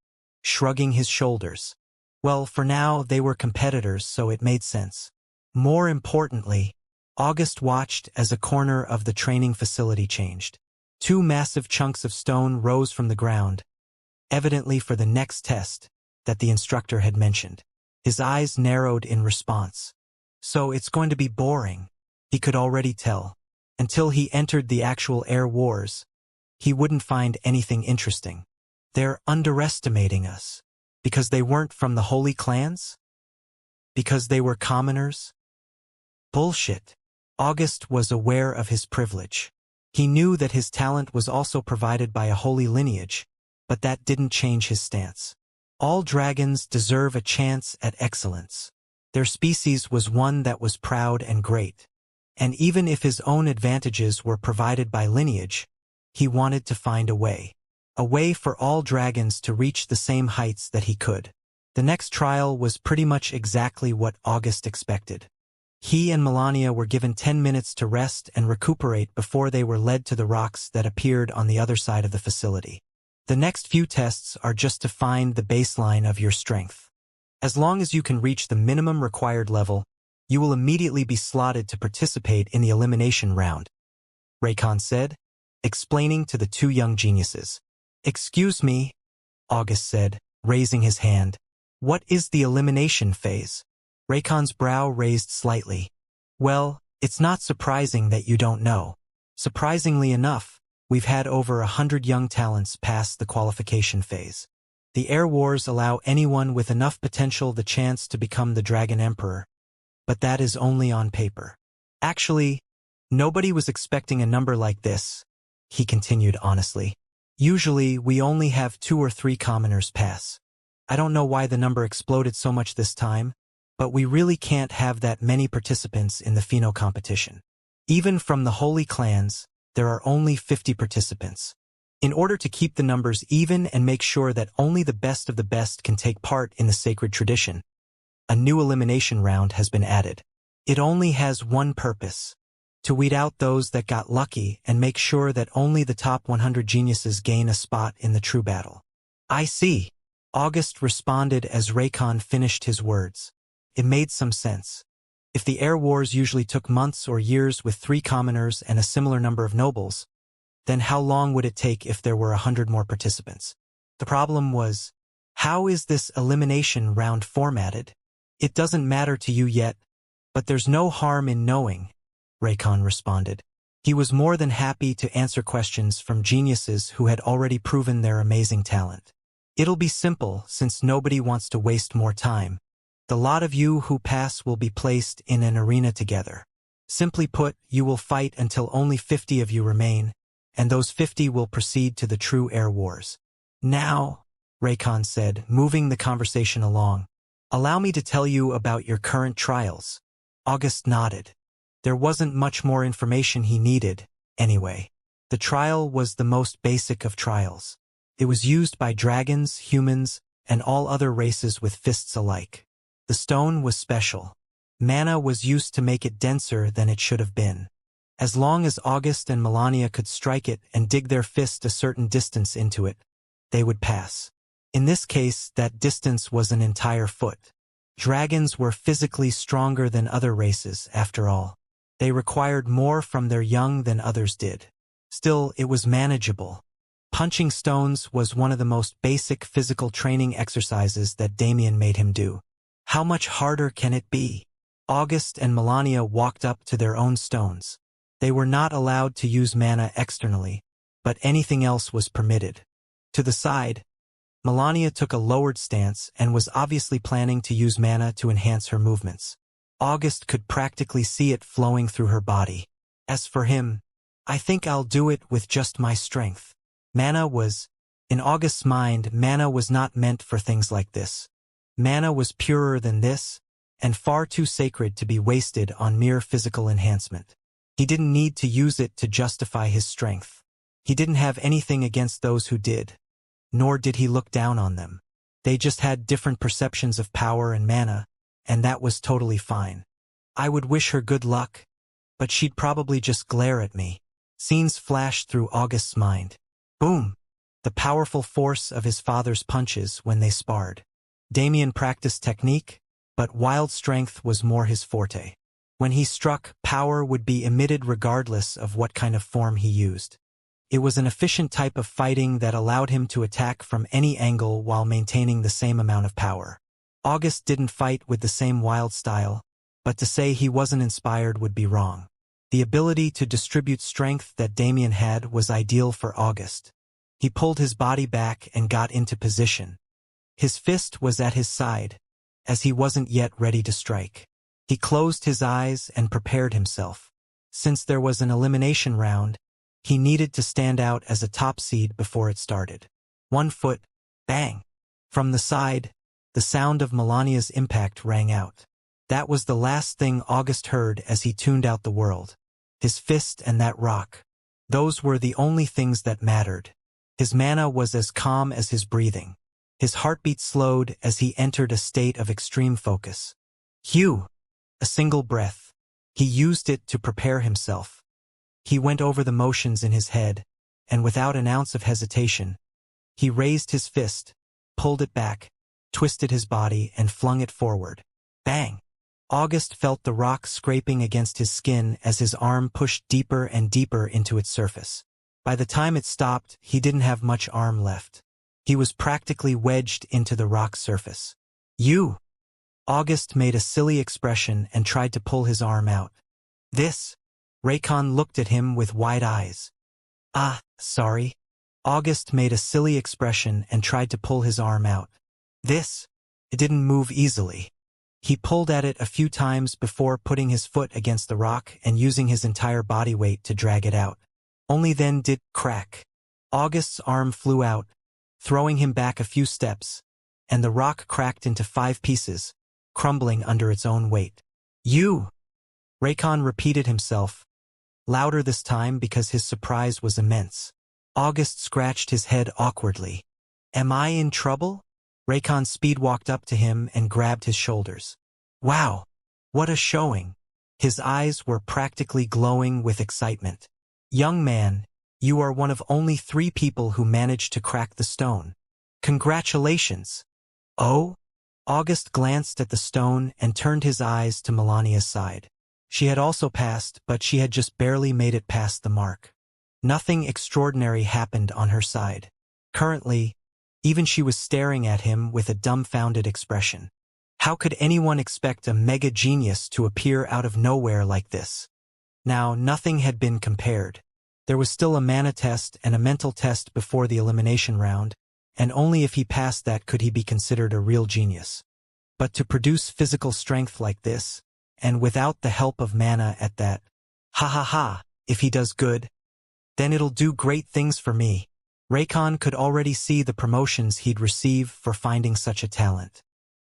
shrugging his shoulders. Well, for now they were competitors, so it made sense. More importantly, August watched as a corner of the training facility changed. Two massive chunks of stone rose from the ground, evidently for the next test that the instructor had mentioned. His eyes narrowed in response. So it's going to be boring, he could already tell. Until he entered the actual air wars, he wouldn't find anything interesting. They're underestimating us. Because they weren't from the holy clans? Because they were commoners? Bullshit. August was aware of his privilege. He knew that his talent was also provided by a holy lineage, but that didn't change his stance. All dragons deserve a chance at excellence. Their species was one that was proud and great. And even if his own advantages were provided by lineage, he wanted to find a way. A way for all dragons to reach the same heights that he could. The next trial was pretty much exactly what August expected. He and Melania were given 10 minutes to rest and recuperate before they were led to the rocks that appeared on the other side of the facility. The next few tests are just to find the baseline of your strength. As long as you can reach the minimum required level, you will immediately be slotted to participate in the elimination round, Raycon said, explaining to the two young geniuses. Excuse me, August said, raising his hand. What is the elimination phase? Raycon's brow raised slightly. Well, it's not surprising that you don't know. Surprisingly enough, we've had over 100 young talents pass the qualification phase. The Air Wars allow anyone with enough potential the chance to become the Dragon Emperor, but that is only on paper. Actually, nobody was expecting a number like this, he continued honestly. Usually, we only have 2 or 3 commoners pass. I don't know why the number exploded so much this time, but we really can't have that many participants in the Pheno competition. Even from the holy clans, there are only 50 participants. In order to keep the numbers even and make sure that only the best of the best can take part in the sacred tradition, a new elimination round has been added. It only has one purpose: to weed out those that got lucky and make sure that only the top 100 geniuses gain a spot in the true battle. I see, August responded as Raycon finished his words. It made some sense. If the Air Wars usually took months or years with 3 commoners and a similar number of nobles, then how long would it take if there were 100 more participants? The problem was, how is this elimination round formatted? It doesn't matter to you yet, but there's no harm in knowing, Raycon responded. He was more than happy to answer questions from geniuses who had already proven their amazing talent. It'll be simple since nobody wants to waste more time. The lot of you who pass will be placed in an arena together. Simply put, you will fight until only 50 of you remain, and those 50 will proceed to the true Air Wars. Now, Raycon said, moving the conversation along, allow me to tell you about your current trials. August nodded. There wasn't much more information he needed, anyway. The trial was the most basic of trials. It was used by dragons, humans, and all other races with fists alike. The stone was special. Mana was used to make it denser than it should have been. As long as August and Melania could strike it and dig their fist a certain distance into it, they would pass. In this case, that distance was an entire foot. Dragons were physically stronger than other races, after all. They required more from their young than others did. Still, it was manageable. Punching stones was one of the most basic physical training exercises that Damien made him do. How much harder can it be? August and Melania walked up to their own stones. They were not allowed to use mana externally, but anything else was permitted. To the side, Melania took a lowered stance and was obviously planning to use mana to enhance her movements. August could practically see it flowing through her body. As for him, I think I'll do it with just my strength. Mana was In August's mind, mana was not meant for things like this. Mana was purer than this, and far too sacred to be wasted on mere physical enhancement. He didn't need to use it to justify his strength. He didn't have anything against those who did, nor did he look down on them. They just had different perceptions of power and mana, and that was totally fine. I would wish her good luck, but she'd probably just glare at me. Scenes flashed through August's mind. Boom! The powerful force of his father's punches when they sparred. Damien practiced technique, but wild strength was more his forte. When he struck, power would be emitted regardless of what kind of form he used. It was an efficient type of fighting that allowed him to attack from any angle while maintaining the same amount of power. August didn't fight with the same wild style, but to say he wasn't inspired would be wrong. The ability to distribute strength that Damien had was ideal for August. He pulled his body back and got into position. His fist was at his side, as he wasn't yet ready to strike. He closed his eyes and prepared himself. Since there was an elimination round, he needed to stand out as a top seed before it started. 1 foot, bang! From the side, the sound of Melania's impact rang out. That was the last thing August heard as he tuned out the world. His fist and that rock. Those were the only things that mattered. His mana was as calm as his breathing. His heartbeat slowed as he entered a state of extreme focus. Hugh! A single breath. He used it to prepare himself. He went over the motions in his head, and without an ounce of hesitation, he raised his fist, pulled it back, twisted his body, and flung it forward. Bang! August felt the rock scraping against his skin as his arm pushed deeper and deeper into its surface. By the time it stopped, he didn't have much arm left. He was practically wedged into the rock's surface. You! August made a silly expression and tried to pull his arm out. This? Raycon looked at him with wide eyes. Ah, sorry. August made a silly expression and tried to pull his arm out. This? It didn't move easily. He pulled at it a few times before putting his foot against the rock and using his entire body weight to drag it out. Only then did crack. August's arm flew out, throwing him back a few steps, and the rock cracked into 5 pieces, crumbling under its own weight. You! Raycon repeated himself, louder this time because his surprise was immense. August scratched his head awkwardly. Am I in trouble? Raycon speed-walked up to him and grabbed his shoulders. Wow! What a showing! His eyes were practically glowing with excitement. Young man, you are one of only 3 people who managed to crack the stone. Congratulations! Oh? August glanced at the stone and turned his eyes to Melania's side. She had also passed, but she had just barely made it past the mark. Nothing extraordinary happened on her side. Currently, even she was staring at him with a dumbfounded expression. How could anyone expect a mega genius to appear out of nowhere like this? Now, nothing had been compared. There was still a mana test and a mental test before the elimination round, and only if he passed that could he be considered a real genius. But to produce physical strength like this, and without the help of mana at that, if he does good, then it'll do great things for me. Raycon could already see the promotions he'd receive for finding such a talent.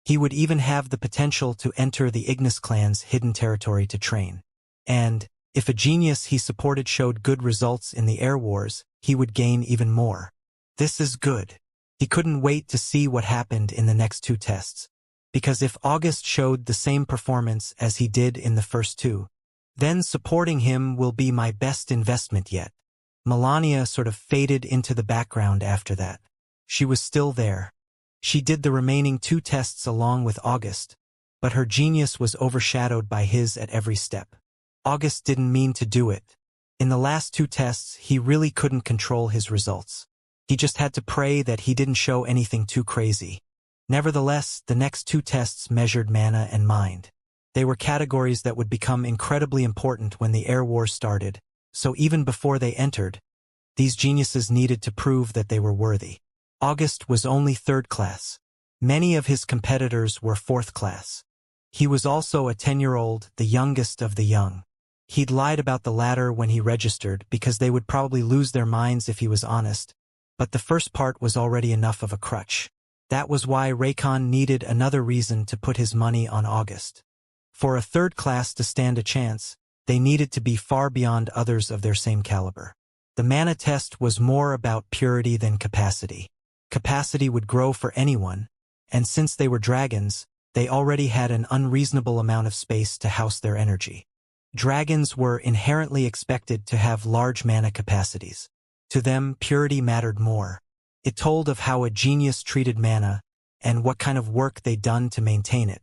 He would even have the potential to enter the Ignis clan's hidden territory to train. And, if a genius he supported showed good results in the Air Wars, he would gain even more. This is good. He couldn't wait to see what happened in the next 2 tests. Because if August showed the same performance as he did in the first 2, then supporting him will be my best investment yet. Melania sort of faded into the background after that. She was still there. She did the remaining 2 tests along with August, but her genius was overshadowed by his at every step. August didn't mean to do it. In the last 2 tests, he really couldn't control his results. He just had to pray that he didn't show anything too crazy. Nevertheless, the next 2 tests measured mana and mind. They were categories that would become incredibly important when the Air Wars started, so even before they entered, these geniuses needed to prove that they were worthy. August was only 3rd class. Many of his competitors were 4th class. He was also a 10-year-old, the youngest of the young. He'd lied about the latter when he registered because they would probably lose their minds if he was honest, but the first part was already enough of a crutch. That was why Raycon needed another reason to put his money on August. For a third class to stand a chance, they needed to be far beyond others of their same caliber. The mana test was more about purity than capacity. Capacity would grow for anyone, and since they were dragons, they already had an unreasonable amount of space to house their energy. Dragons were inherently expected to have large mana capacities. To them, purity mattered more. It told of how a genius treated mana, and what kind of work they'd done to maintain it.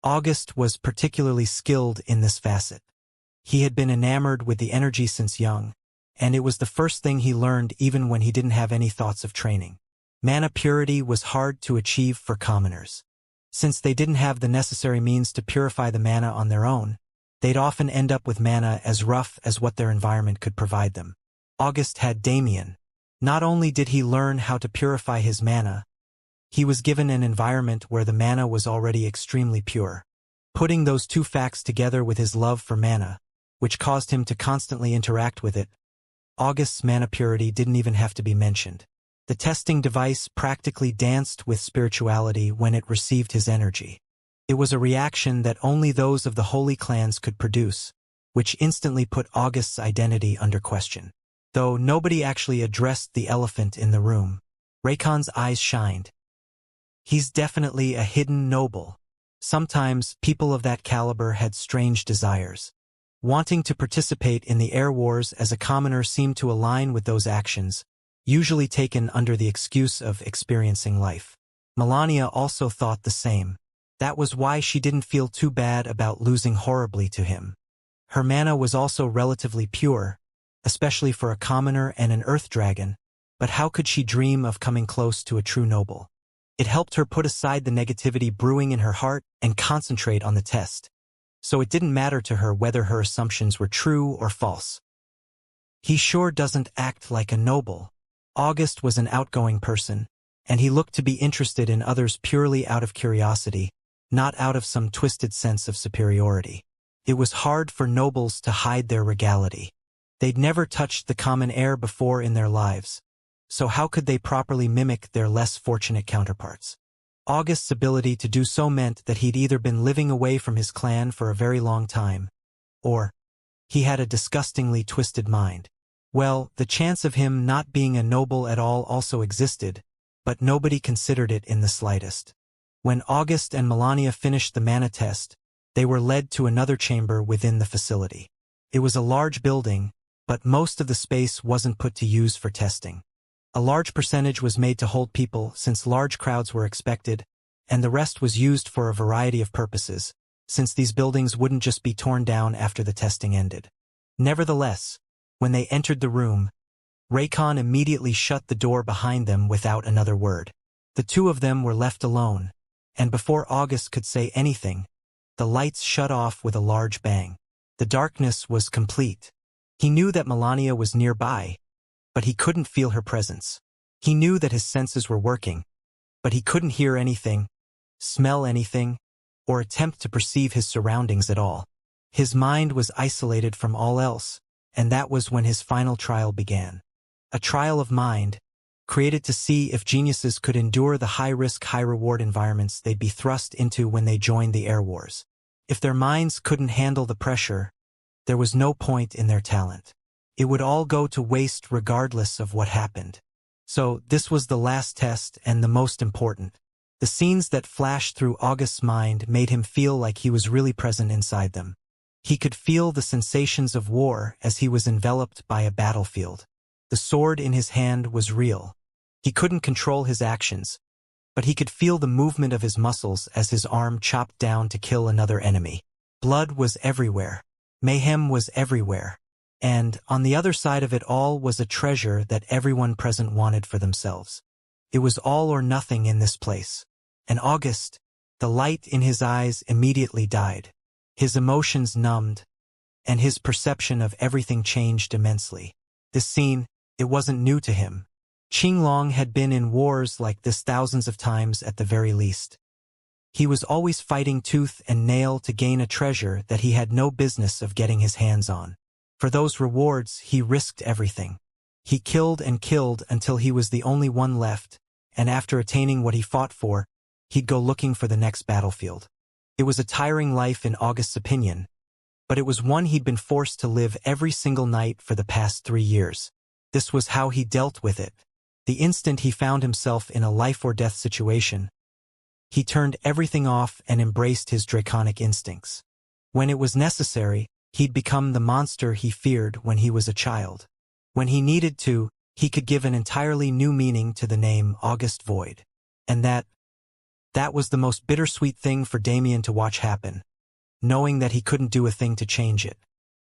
August was particularly skilled in this facet. He had been enamored with the energy since young, and it was the first thing he learned even when he didn't have any thoughts of training. Mana purity was hard to achieve for commoners. Since they didn't have the necessary means to purify the mana on their own, they'd often end up with mana as rough as what their environment could provide them. August had Damien. Not only did he learn how to purify his mana, he was given an environment where the mana was already extremely pure. Putting those two facts together with his love for mana, which caused him to constantly interact with it, August's mana purity didn't even have to be mentioned. The testing device practically danced with spirituality when it received his energy. It was a reaction that only those of the holy clans could produce, which instantly put August's identity under question. Though nobody actually addressed the elephant in the room, Raycon's eyes shined. He's definitely a hidden noble. Sometimes people of that caliber had strange desires. Wanting to participate in the air wars as a commoner seemed to align with those actions, usually taken under the excuse of experiencing life. Melania also thought the same. That was why she didn't feel too bad about losing horribly to him. Her mana was also relatively pure, especially for a commoner and an earth dragon, but how could she dream of coming close to a true noble? It helped her put aside the negativity brewing in her heart and concentrate on the test. So it didn't matter to her whether her assumptions were true or false. He sure doesn't act like a noble. August was an outgoing person, and he looked to be interested in others purely out of curiosity, not out of some twisted sense of superiority. It was hard for nobles to hide their regality. They'd never touched the common air before in their lives, so how could they properly mimic their less fortunate counterparts? August's ability to do so meant that he'd either been living away from his clan for a very long time, or he had a disgustingly twisted mind. Well, the chance of him not being a noble at all also existed, but nobody considered it in the slightest. When August and Melania finished the mana test, they were led to another chamber within the facility. It was a large building, but most of the space wasn't put to use for testing. A large percentage was made to hold people since large crowds were expected, and the rest was used for a variety of purposes, since these buildings wouldn't just be torn down after the testing ended. Nevertheless, when they entered the room, Raycon immediately shut the door behind them without another word. The two of them were left alone, and before August could say anything, the lights shut off with a large bang. The darkness was complete. He knew that Melania was nearby, but he couldn't feel her presence. He knew that his senses were working, but he couldn't hear anything, smell anything, or attempt to perceive his surroundings at all. His mind was isolated from all else, and that was when his final trial began. A trial of mind, created to see if geniuses could endure the high-risk, high-reward environments they'd be thrust into when they joined the air wars. If their minds couldn't handle the pressure, there was no point in their talent. It would all go to waste regardless of what happened. So this was the last test and the most important. The scenes that flashed through August's mind made him feel like he was really present inside them. He could feel the sensations of war as he was enveloped by a battlefield. The sword in his hand was real. He couldn't control his actions, but he could feel the movement of his muscles as his arm chopped down to kill another enemy. Blood was everywhere. Mayhem was everywhere. And, on the other side of it all was a treasure that everyone present wanted for themselves. It was all or nothing in this place. And August, the light in his eyes immediately died. His emotions numbed, and his perception of everything changed immensely. This scene, it wasn't new to him. Qinglong had been in wars like this thousands of times at the very least. He was always fighting tooth and nail to gain a treasure that he had no business of getting his hands on. For those rewards, he risked everything. He killed and killed until he was the only one left, and after attaining what he fought for, he'd go looking for the next battlefield. It was a tiring life in August's opinion, but it was one he'd been forced to live every single night for the past 3 years. This was how he dealt with it. The instant he found himself in a life-or-death situation, he turned everything off and embraced his draconic instincts. When it was necessary, he'd become the monster he feared when he was a child. When he needed to, he could give an entirely new meaning to the name August Void. And that was the most bittersweet thing for Damien to watch happen, knowing that he couldn't do a thing to change it.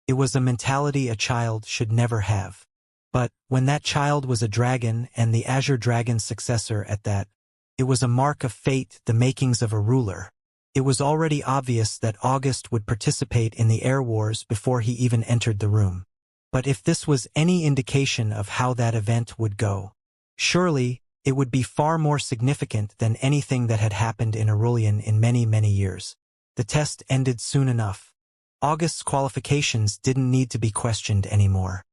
It was a mentality a child should never have. But when that child was a dragon, and the Azure Dragon's successor at that, it was a mark of fate, the makings of a ruler. It was already obvious that August would participate in the Air Wars before he even entered the room. But if this was any indication of how that event would go, surely it would be far more significant than anything that had happened in Aurelian in many, many years. The test ended soon enough. August's qualifications didn't need to be questioned anymore.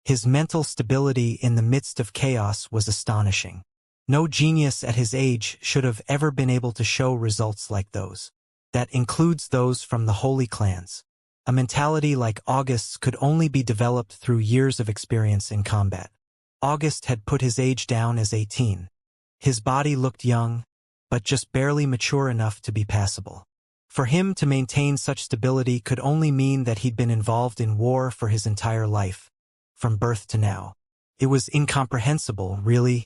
His mental stability in the midst of chaos was astonishing. No genius at his age should have ever been able to show results like those. That includes those from the holy clans. A mentality like August's could only be developed through years of experience in combat. August had put his age down as 18. His body looked young, but just barely mature enough to be passable. For him to maintain such stability could only mean that he'd been involved in war for his entire life, from birth to now. It was incomprehensible, really.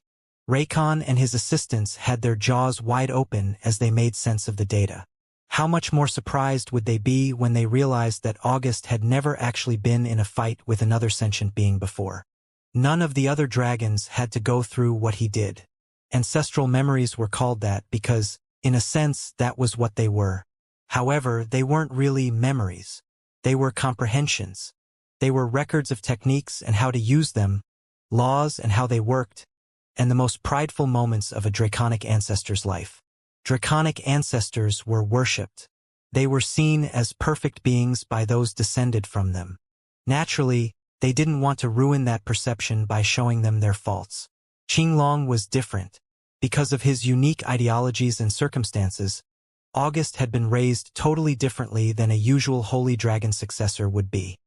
Raycon and his assistants had their jaws wide open as they made sense of the data. How much more surprised would they be when they realized that August had never actually been in a fight with another sentient being before? None of the other dragons had to go through what he did. Ancestral memories were called that because, in a sense, that was what they were. However, they weren't really memories. They were comprehensions. They were records of techniques and how to use them, laws and how they worked, and the most prideful moments of a draconic ancestor's life. Draconic ancestors were worshipped. They were seen as perfect beings by those descended from them. Naturally, they didn't want to ruin that perception by showing them their faults. Qinglong was different. Because of his unique ideologies and circumstances, August had been raised totally differently than a usual holy dragon successor would be.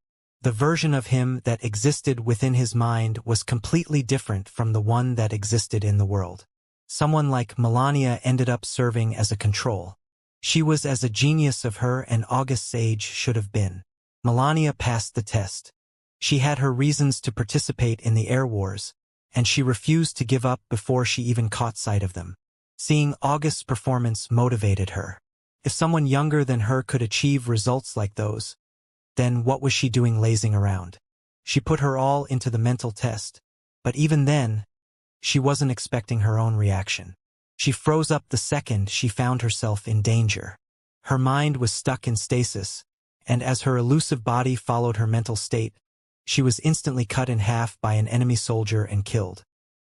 The version of him that existed within his mind was completely different from the one that existed in the world. Someone like Melania ended up serving as a control. She was as a genius of her and August's age should have been. Melania passed the test. She had her reasons to participate in the Air Wars, and she refused to give up before she even caught sight of them. Seeing August's performance motivated her. If someone younger than her could achieve results like those, then what was she doing lazing around? She put her all into the mental test, but even then, she wasn't expecting her own reaction. She froze up the second she found herself in danger. Her mind was stuck in stasis, and as her elusive body followed her mental state, she was instantly cut in half by an enemy soldier and killed.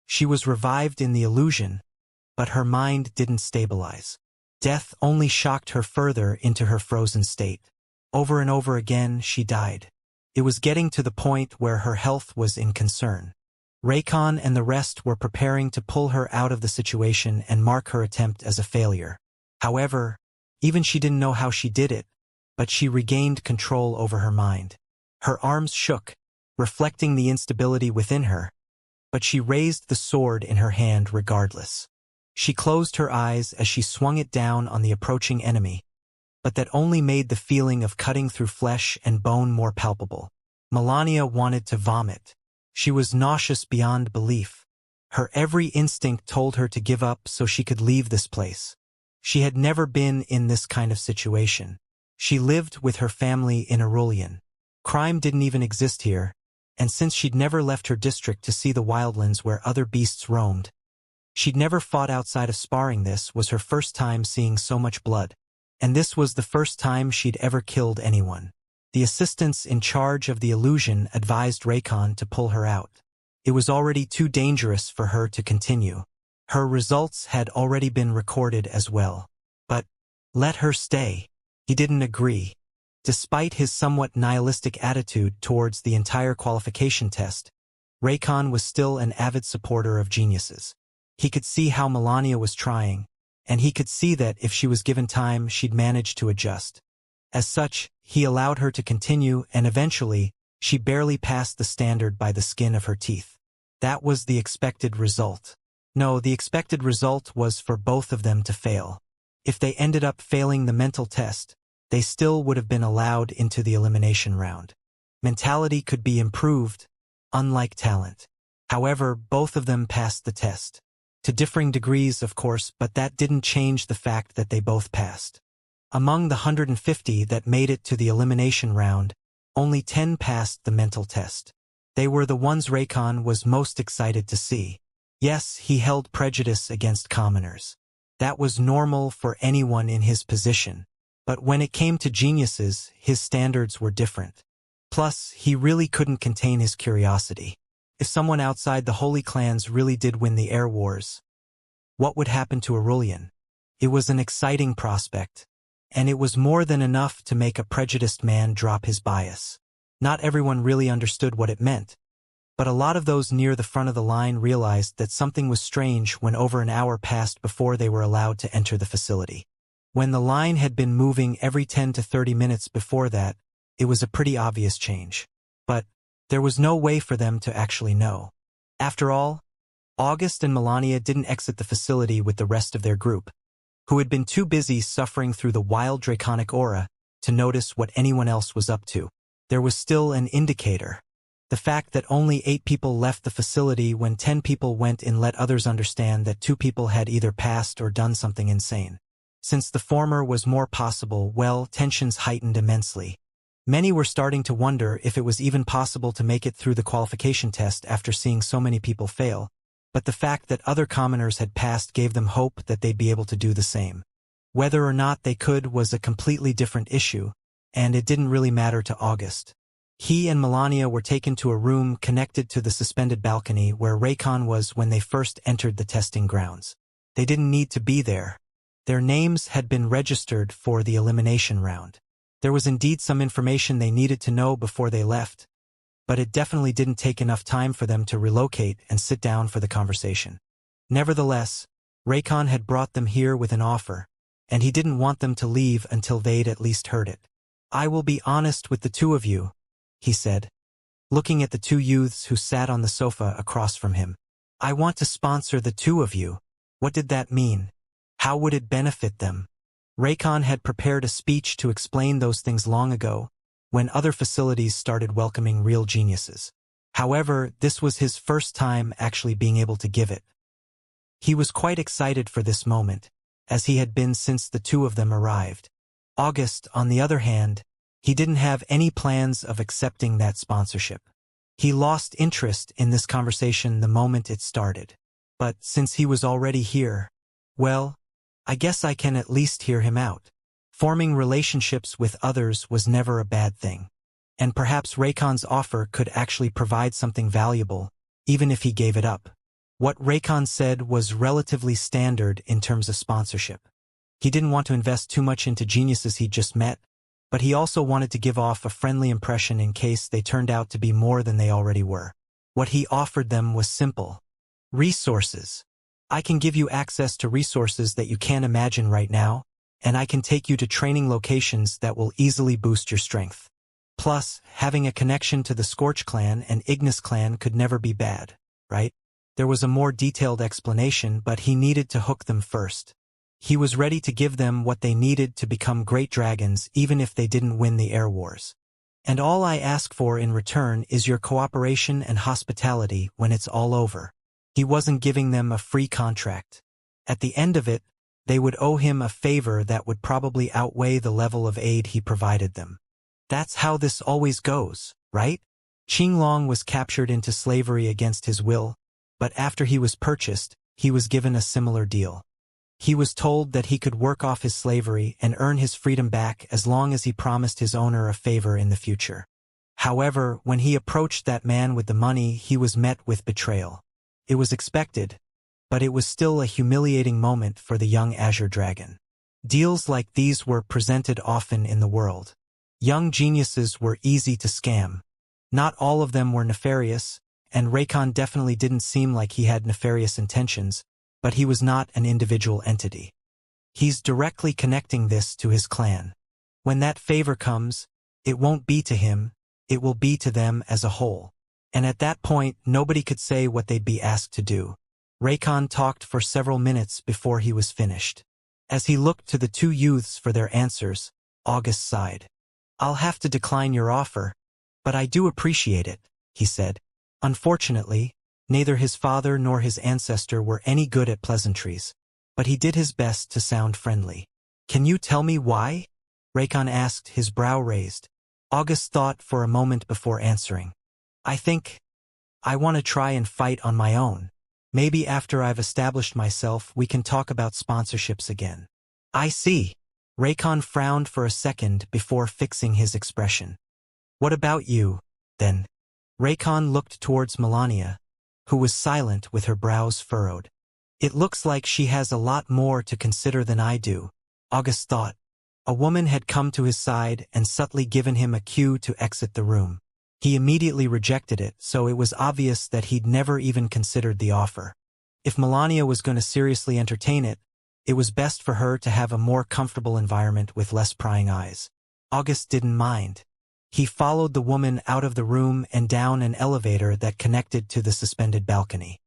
She was revived in the illusion, but her mind didn't stabilize. Death only shocked her further into her frozen state. Over and over again, she died. It was getting to the point where her health was in concern. Raycon and the rest were preparing to pull her out of the situation and mark her attempt as a failure. However, even she didn't know how she did it, but she regained control over her mind. Her arms shook, reflecting the instability within her, but she raised the sword in her hand regardless. She closed her eyes as she swung it down on the approaching enemy, but that only made the feeling of cutting through flesh and bone more palpable. Melania wanted to vomit. She was nauseous beyond belief. Her every instinct told her to give up so she could leave this place. She had never been in this kind of situation. She lived with her family in Aurelian. Crime didn't even exist here, and since she'd never left her district to see the wildlands where other beasts roamed, she'd never fought outside of sparring. This was her first time seeing so much blood. And this was the first time she'd ever killed anyone. The assistants in charge of the illusion advised Raycon to pull her out. It was already too dangerous for her to continue. Her results had already been recorded as well. But let her stay. He didn't agree. Despite his somewhat nihilistic attitude towards the entire qualification test, Raycon was still an avid supporter of geniuses. He could see how Melania was trying, and he could see that if she was given time she'd manage to adjust. As such, he allowed her to continue, and eventually, she barely passed the standard by the skin of her teeth. That was the expected result. No, the expected result was for both of them to fail. If they ended up failing the mental test, they still would have been allowed into the elimination round. Mentality could be improved, unlike talent. However, both of them passed the test. To differing degrees, of course, but that didn't change the fact that they both passed. Among the 150 that made it to the elimination round, only 10 passed the mental test. They were the ones Raycon was most excited to see. Yes, he held prejudice against commoners. That was normal for anyone in his position. But when it came to geniuses, his standards were different. Plus, he really couldn't contain his curiosity. If someone outside the Holy Clans really did win the Air Wars, what would happen to Aurelian? It was an exciting prospect, and it was more than enough to make a prejudiced man drop his bias. Not everyone really understood what it meant, but a lot of those near the front of the line realized that something was strange when over an hour passed before they were allowed to enter the facility. When the line had been moving every 10 to 30 minutes before that, it was a pretty obvious change. But there was no way for them to actually know. After all, August and Melania didn't exit the facility with the rest of their group, who had been too busy suffering through the wild draconic aura to notice what anyone else was up to. There was still an indicator. The fact that only 8 people left the facility when 10 people went in let others understand that 2 people had either passed or done something insane. Since the former was more possible, well, tensions heightened immensely. Many were starting to wonder if it was even possible to make it through the qualification test after seeing so many people fail, but the fact that other commoners had passed gave them hope that they'd be able to do the same. Whether or not they could was a completely different issue, and it didn't really matter to August. He and Melania were taken to a room connected to the suspended balcony where Raycon was when they first entered the testing grounds. They didn't need to be there. Their names had been registered for the elimination round. There was indeed some information they needed to know before they left, but it definitely didn't take enough time for them to relocate and sit down for the conversation. Nevertheless, Raycon had brought them here with an offer, and he didn't want them to leave until they'd at least heard it. "I will be honest with the 2 of you," he said, looking at the 2 youths who sat on the sofa across from him. "I want to sponsor the 2 of you." What did that mean? How would it benefit them? Raycon had prepared a speech to explain those things long ago, when other facilities started welcoming real geniuses. However, this was his first time actually being able to give it. He was quite excited for this moment, as he had been since the 2 of them arrived. August, on the other hand, he didn't have any plans of accepting that sponsorship. He lost interest in this conversation the moment it started. But since he was already here, well, I guess I can at least hear him out. Forming relationships with others was never a bad thing. And perhaps Raycon's offer could actually provide something valuable, even if he gave it up. What Raycon said was relatively standard in terms of sponsorship. He didn't want to invest too much into geniuses he'd just met, but he also wanted to give off a friendly impression in case they turned out to be more than they already were. What he offered them was simple. Resources. "I can give you access to resources that you can't imagine right now, and I can take you to training locations that will easily boost your strength. Plus, having a connection to the Scorch clan and Ignis clan could never be bad, right?" There was a more detailed explanation, but he needed to hook them first. He was ready to give them what they needed to become great dragons even if they didn't win the Air Wars. "And all I ask for in return is your cooperation and hospitality when it's all over." He wasn't giving them a free contract. At the end of it, they would owe him a favor that would probably outweigh the level of aid he provided them. That's how this always goes, right? Qinglong was captured into slavery against his will, but after he was purchased, he was given a similar deal. He was told that he could work off his slavery and earn his freedom back as long as he promised his owner a favor in the future. However, when he approached that man with the money, he was met with betrayal. It was expected, but it was still a humiliating moment for the young Azure Dragon. Deals like these were presented often in the world. Young geniuses were easy to scam. Not all of them were nefarious, and Raycon definitely didn't seem like he had nefarious intentions, but he was not an individual entity. He's directly connecting this to his clan. When that favor comes, it won't be to him, it will be to them as a whole. And at that point, nobody could say what they'd be asked to do. Raycon talked for several minutes before he was finished. As he looked to the two youths for their answers, August sighed. "I'll have to decline your offer, but I do appreciate it," he said. Unfortunately, neither his father nor his ancestor were any good at pleasantries, but he did his best to sound friendly. "Can you tell me why?" Raycon asked, his brow raised. August thought for a moment before answering. "I think I want to try and fight on my own. Maybe after I've established myself we can talk about sponsorships again." "I see." Raycon frowned for a second before fixing his expression. "What about you, then?" Raycon looked towards Melania, who was silent with her brows furrowed. "It looks like she has a lot more to consider than I do," August thought. A woman had come to his side and subtly given him a cue to exit the room. He immediately rejected it, so it was obvious that he'd never even considered the offer. If Melania was going to seriously entertain it, it was best for her to have a more comfortable environment with less prying eyes. August didn't mind. He followed the woman out of the room and down an elevator that connected to the suspended balcony.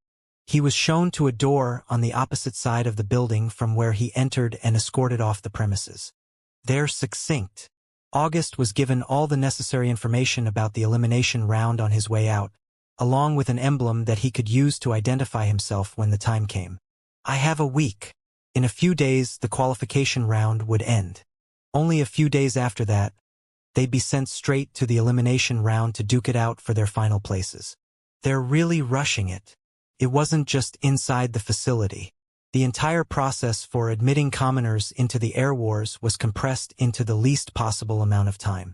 He was shown to a door on the opposite side of the building from where he entered and escorted off the premises. There, succinct, August was given all the necessary information about the elimination round on his way out, along with an emblem that he could use to identify himself when the time came. "I have a week. In a few days, the qualification round would end. Only a few days after that, they'd be sent straight to the elimination round to duke it out for their final places. They're really rushing it." It wasn't just inside the facility. The entire process for admitting commoners into the Air Wars was compressed into the least possible amount of time.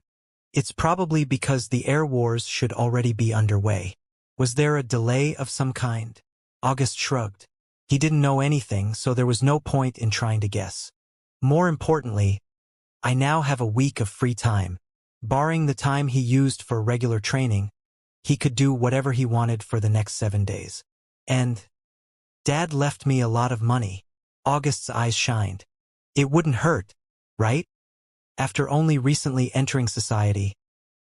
"It's probably because the Air Wars should already be underway. Was there a delay of some kind?" August shrugged. He didn't know anything, so there was no point in trying to guess. "More importantly, I now have a week of free time. Barring the time he used for regular training, he could do whatever he wanted for the next 7 days. And Dad left me a lot of money." August's eyes shined. "It wouldn't hurt, right?" After only recently entering society,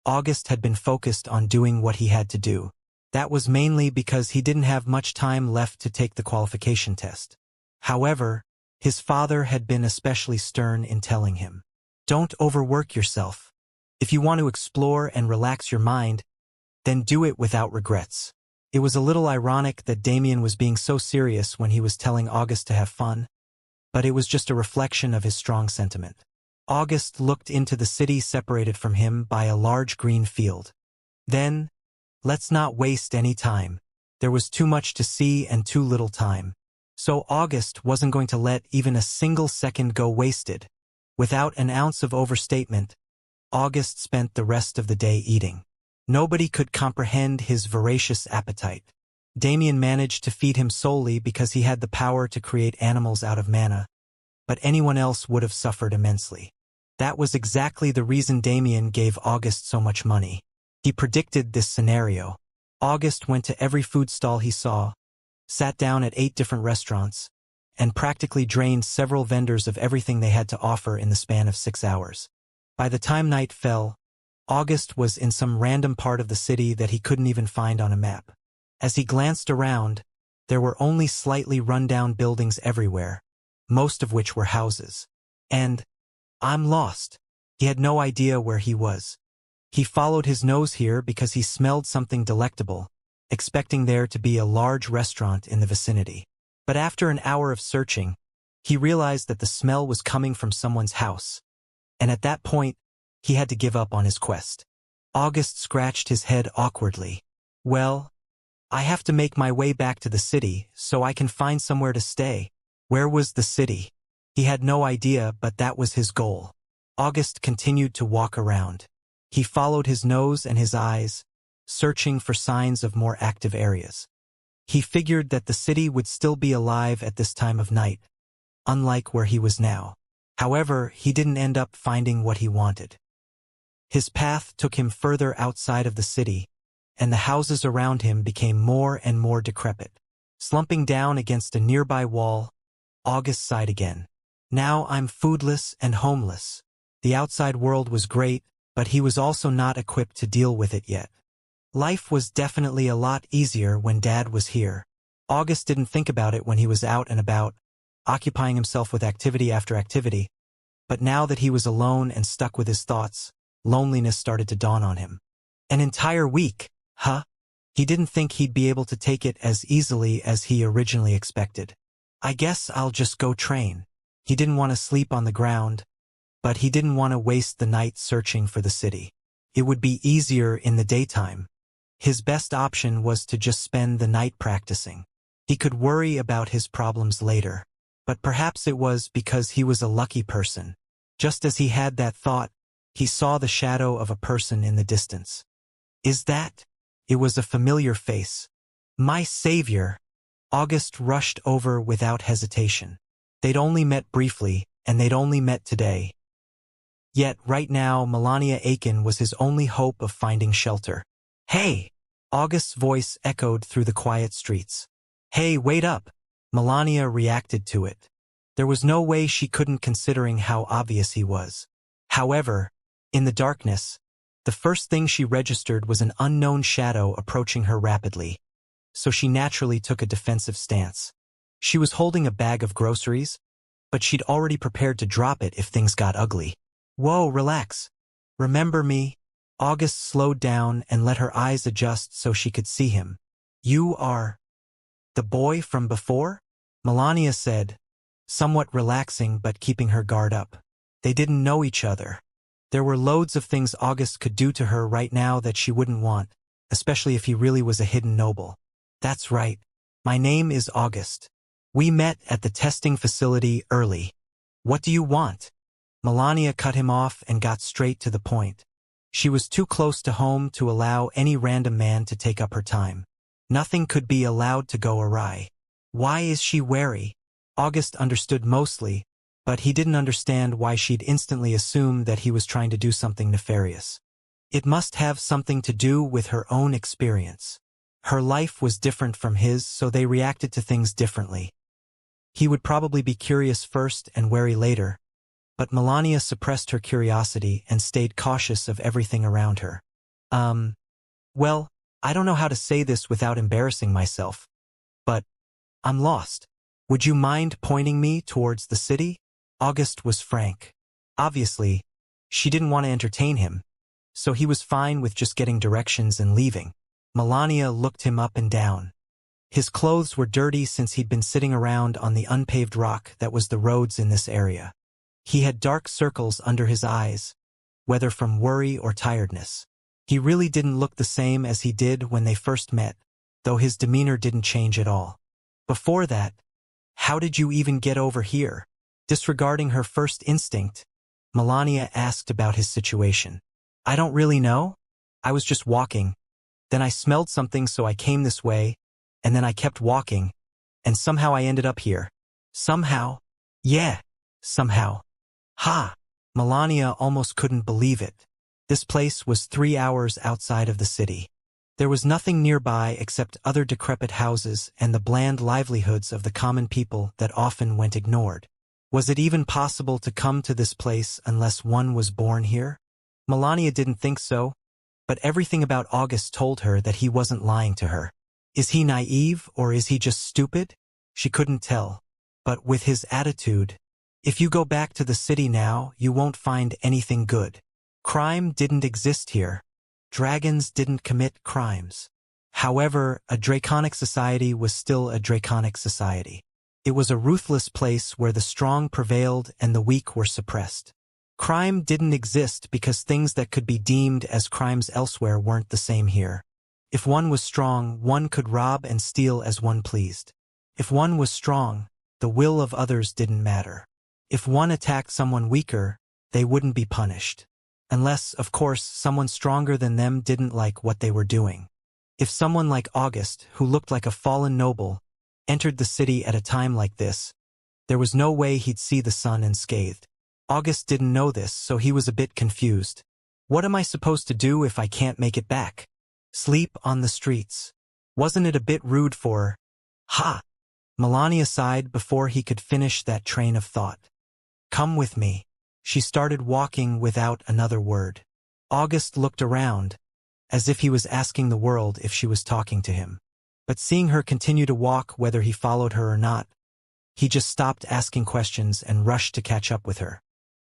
August had been focused on doing what he had to do. That was mainly because he didn't have much time left to take the qualification test. However, his father had been especially stern in telling him, "Don't overwork yourself. If you want to explore and relax your mind, then do it without regrets." It was a little ironic that Damien was being so serious when he was telling August to have fun, but it was just a reflection of his strong sentiment. August looked into the city separated from him by a large green field. Then, let's not waste any time. There was too much to see and too little time. So August wasn't going to let even a single second go wasted. Without an ounce of overstatement, August spent the rest of the day eating. Nobody could comprehend his voracious appetite. Damien managed to feed him solely because he had the power to create animals out of mana, but anyone else would have suffered immensely. That was exactly the reason Damien gave August so much money. He predicted this scenario. August went to every food stall he saw, sat down at 8 different restaurants, and practically drained several vendors of everything they had to offer in the span of 6 hours. By the time night fell, August was in some random part of the city that he couldn't even find on a map. As he glanced around, there were only slightly run-down buildings everywhere, most of which were houses. And, "I'm lost." He had no idea where he was. He followed his nose here because he smelled something delectable, expecting there to be a large restaurant in the vicinity. But after an hour of searching, he realized that the smell was coming from someone's house. And at that point, he had to give up on his quest. August scratched his head awkwardly. "Well, I have to make my way back to the city so I can find somewhere to stay." Where was the city? He had no idea, but that was his goal. August continued to walk around. He followed his nose and his eyes, searching for signs of more active areas. He figured that the city would still be alive at this time of night, unlike where he was now. However, he didn't end up finding what he wanted. His path took him further outside of the city, and the houses around him became more and more decrepit. Slumping down against a nearby wall, August sighed again. Now I'm foodless and homeless. The outside world was great, but he was also not equipped to deal with it yet. Life was definitely a lot easier when Dad was here. August didn't think about it when he was out and about, occupying himself with activity after activity, but now that he was alone and stuck with his thoughts, loneliness started to dawn on him. An entire week, huh? He didn't think he'd be able to take it as easily as he originally expected. I guess I'll just go train. He didn't want to sleep on the ground, but he didn't want to waste the night searching for the city. It would be easier in the daytime. His best option was to just spend the night practicing. He could worry about his problems later, but perhaps it was because he was a lucky person. Just as he had that thought, he saw the shadow of a person in the distance. Is that? It was a familiar face. My savior! August rushed over without hesitation. They'd only met briefly, and they'd only met today. Yet, right now, Melania Aiken was his only hope of finding shelter. Hey! August's voice echoed through the quiet streets. Hey, wait up! Melania reacted to it. There was no way she couldn't, considering how obvious he was. However, in the darkness, the first thing she registered was an unknown shadow approaching her rapidly, so she naturally took a defensive stance. She was holding a bag of groceries, but she'd already prepared to drop it if things got ugly. Whoa, relax. Remember me? August slowed down and let her eyes adjust so she could see him. You are the boy from before? Melania said, somewhat relaxing but keeping her guard up. They didn't know each other. There were loads of things August could do to her right now that she wouldn't want, especially if he really was a hidden noble. That's right. My name is August. We met at the testing facility early. What do you want? Melania cut him off and got straight to the point. She was too close to home to allow any random man to take up her time. Nothing could be allowed to go awry. Why is she wary? August understood mostly, but he didn't understand why she'd instantly assume that he was trying to do something nefarious. It must have something to do with her own experience. Her life was different from his, so they reacted to things differently. He would probably be curious first and wary later, but Melania suppressed her curiosity and stayed cautious of everything around her. Well, I don't know how to say this without embarrassing myself, but I'm lost. Would you mind pointing me towards the city? August was frank. Obviously, she didn't want to entertain him, so he was fine with just getting directions and leaving. Melania looked him up and down. His clothes were dirty since he'd been sitting around on the unpaved rock that was the roads in this area. He had dark circles under his eyes, whether from worry or tiredness. He really didn't look the same as he did when they first met, though his demeanor didn't change at all. Before that, how did you even get over here? Disregarding her first instinct, Melania asked about his situation. I don't really know. I was just walking. Then I smelled something, so I came this way, and then I kept walking, and somehow I ended up here. Somehow? Yeah, somehow. Ha! Melania almost couldn't believe it. This place was 3 hours outside of the city. There was nothing nearby except other decrepit houses and the bland livelihoods of the common people that often went ignored. Was it even possible to come to this place unless one was born here? Melania didn't think so, but everything about August told her that he wasn't lying to her. Is he naive or is he just stupid? She couldn't tell. But with his attitude, if you go back to the city now, you won't find anything good. Crime didn't exist here. Dragons didn't commit crimes. However, a draconic society was still a draconic society. It was a ruthless place where the strong prevailed and the weak were suppressed. Crime didn't exist because things that could be deemed as crimes elsewhere weren't the same here. If one was strong, one could rob and steal as one pleased. If one was strong, the will of others didn't matter. If one attacked someone weaker, they wouldn't be punished. Unless, of course, someone stronger than them didn't like what they were doing. If someone like August, who looked like a fallen noble, entered the city at a time like this, there was no way he'd see the sun unscathed. August didn't know this, so he was a bit confused. What am I supposed to do if I can't make it back? Sleep on the streets. Wasn't it a bit rude for her? Ha! Melania sighed before he could finish that train of thought. Come with me. She started walking without another word. August looked around, as if he was asking the world if she was talking to him. But seeing her continue to walk whether he followed her or not, he just stopped asking questions and rushed to catch up with her.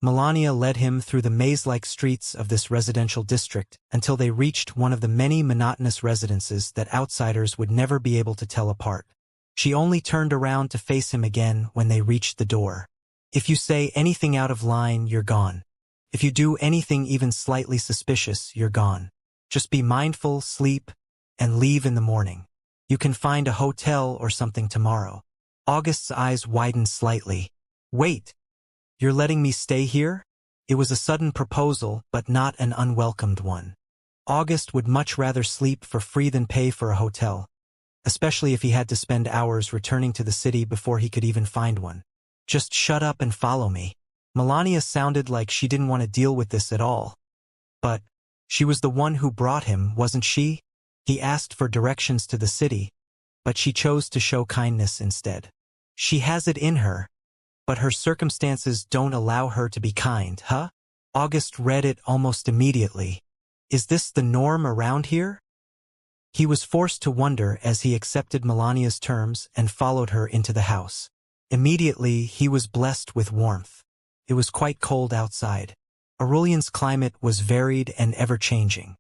Melania led him through the maze-like streets of this residential district until they reached one of the many monotonous residences that outsiders would never be able to tell apart. She only turned around to face him again when they reached the door. If you say anything out of line, you're gone. If you do anything even slightly suspicious, you're gone. Just be mindful, sleep, and leave in the morning. You can find a hotel or something tomorrow. August's eyes widened slightly. Wait, you're letting me stay here? It was a sudden proposal, but not an unwelcomed one. August would much rather sleep for free than pay for a hotel, especially if he had to spend hours returning to the city before he could even find one. Just shut up and follow me. Melania sounded like she didn't want to deal with this at all. But she was the one who brought him, wasn't she? He asked for directions to the city, but she chose to show kindness instead. She has it in her, but her circumstances don't allow her to be kind, huh? August read it almost immediately. Is this the norm around here? He was forced to wonder as he accepted Melania's terms and followed her into the house. Immediately, he was blessed with warmth. It was quite cold outside. Aurelian's climate was varied and ever-changing.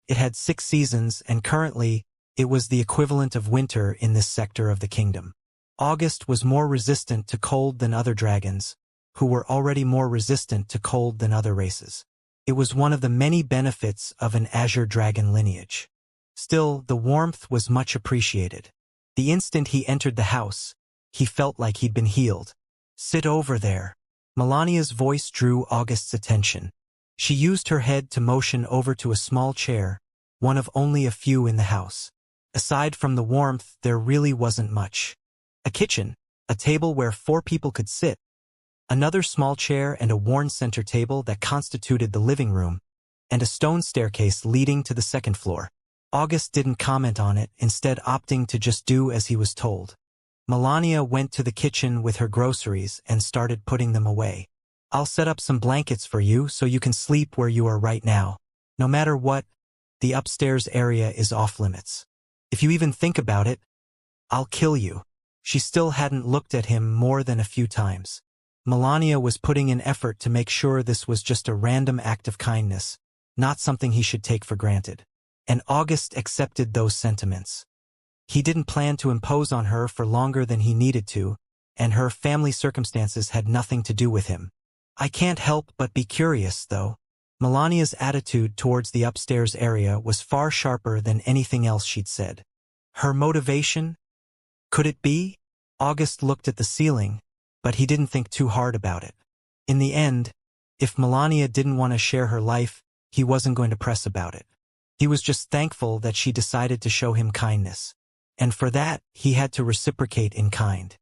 It had 6 seasons, and currently, it was the equivalent of winter in this sector of the kingdom. August was more resistant to cold than other dragons, who were already more resistant to cold than other races. It was one of the many benefits of an azure dragon lineage. Still, the warmth was much appreciated. The instant he entered the house, he felt like he'd been healed. Sit over there. Melania's voice drew August's attention. She used her head to motion over to a small chair, one of only a few in the house. Aside from the warmth, there really wasn't much. A kitchen, a table where 4 people could sit, another small chair and a worn center table that constituted the living room, and a stone staircase leading to the 2nd floor. August didn't comment on it, instead opting to just do as he was told. Melania went to the kitchen with her groceries and started putting them away. I'll set up some blankets for you so you can sleep where you are right now. No matter what, the upstairs area is off limits. If you even think about it, I'll kill you. She still hadn't looked at him more than a few times. Melania was putting in effort to make sure this was just a random act of kindness, not something he should take for granted. And August accepted those sentiments. He didn't plan to impose on her for longer than he needed to, and her family circumstances had nothing to do with him. I can't help but be curious, though. Melania's attitude towards the upstairs area was far sharper than anything else she'd said. Her motivation? Could it be? August looked at the ceiling, but he didn't think too hard about it. In the end, if Melania didn't want to share her life, he wasn't going to press about it. He was just thankful that she decided to show him kindness. And for that, he had to reciprocate in kind.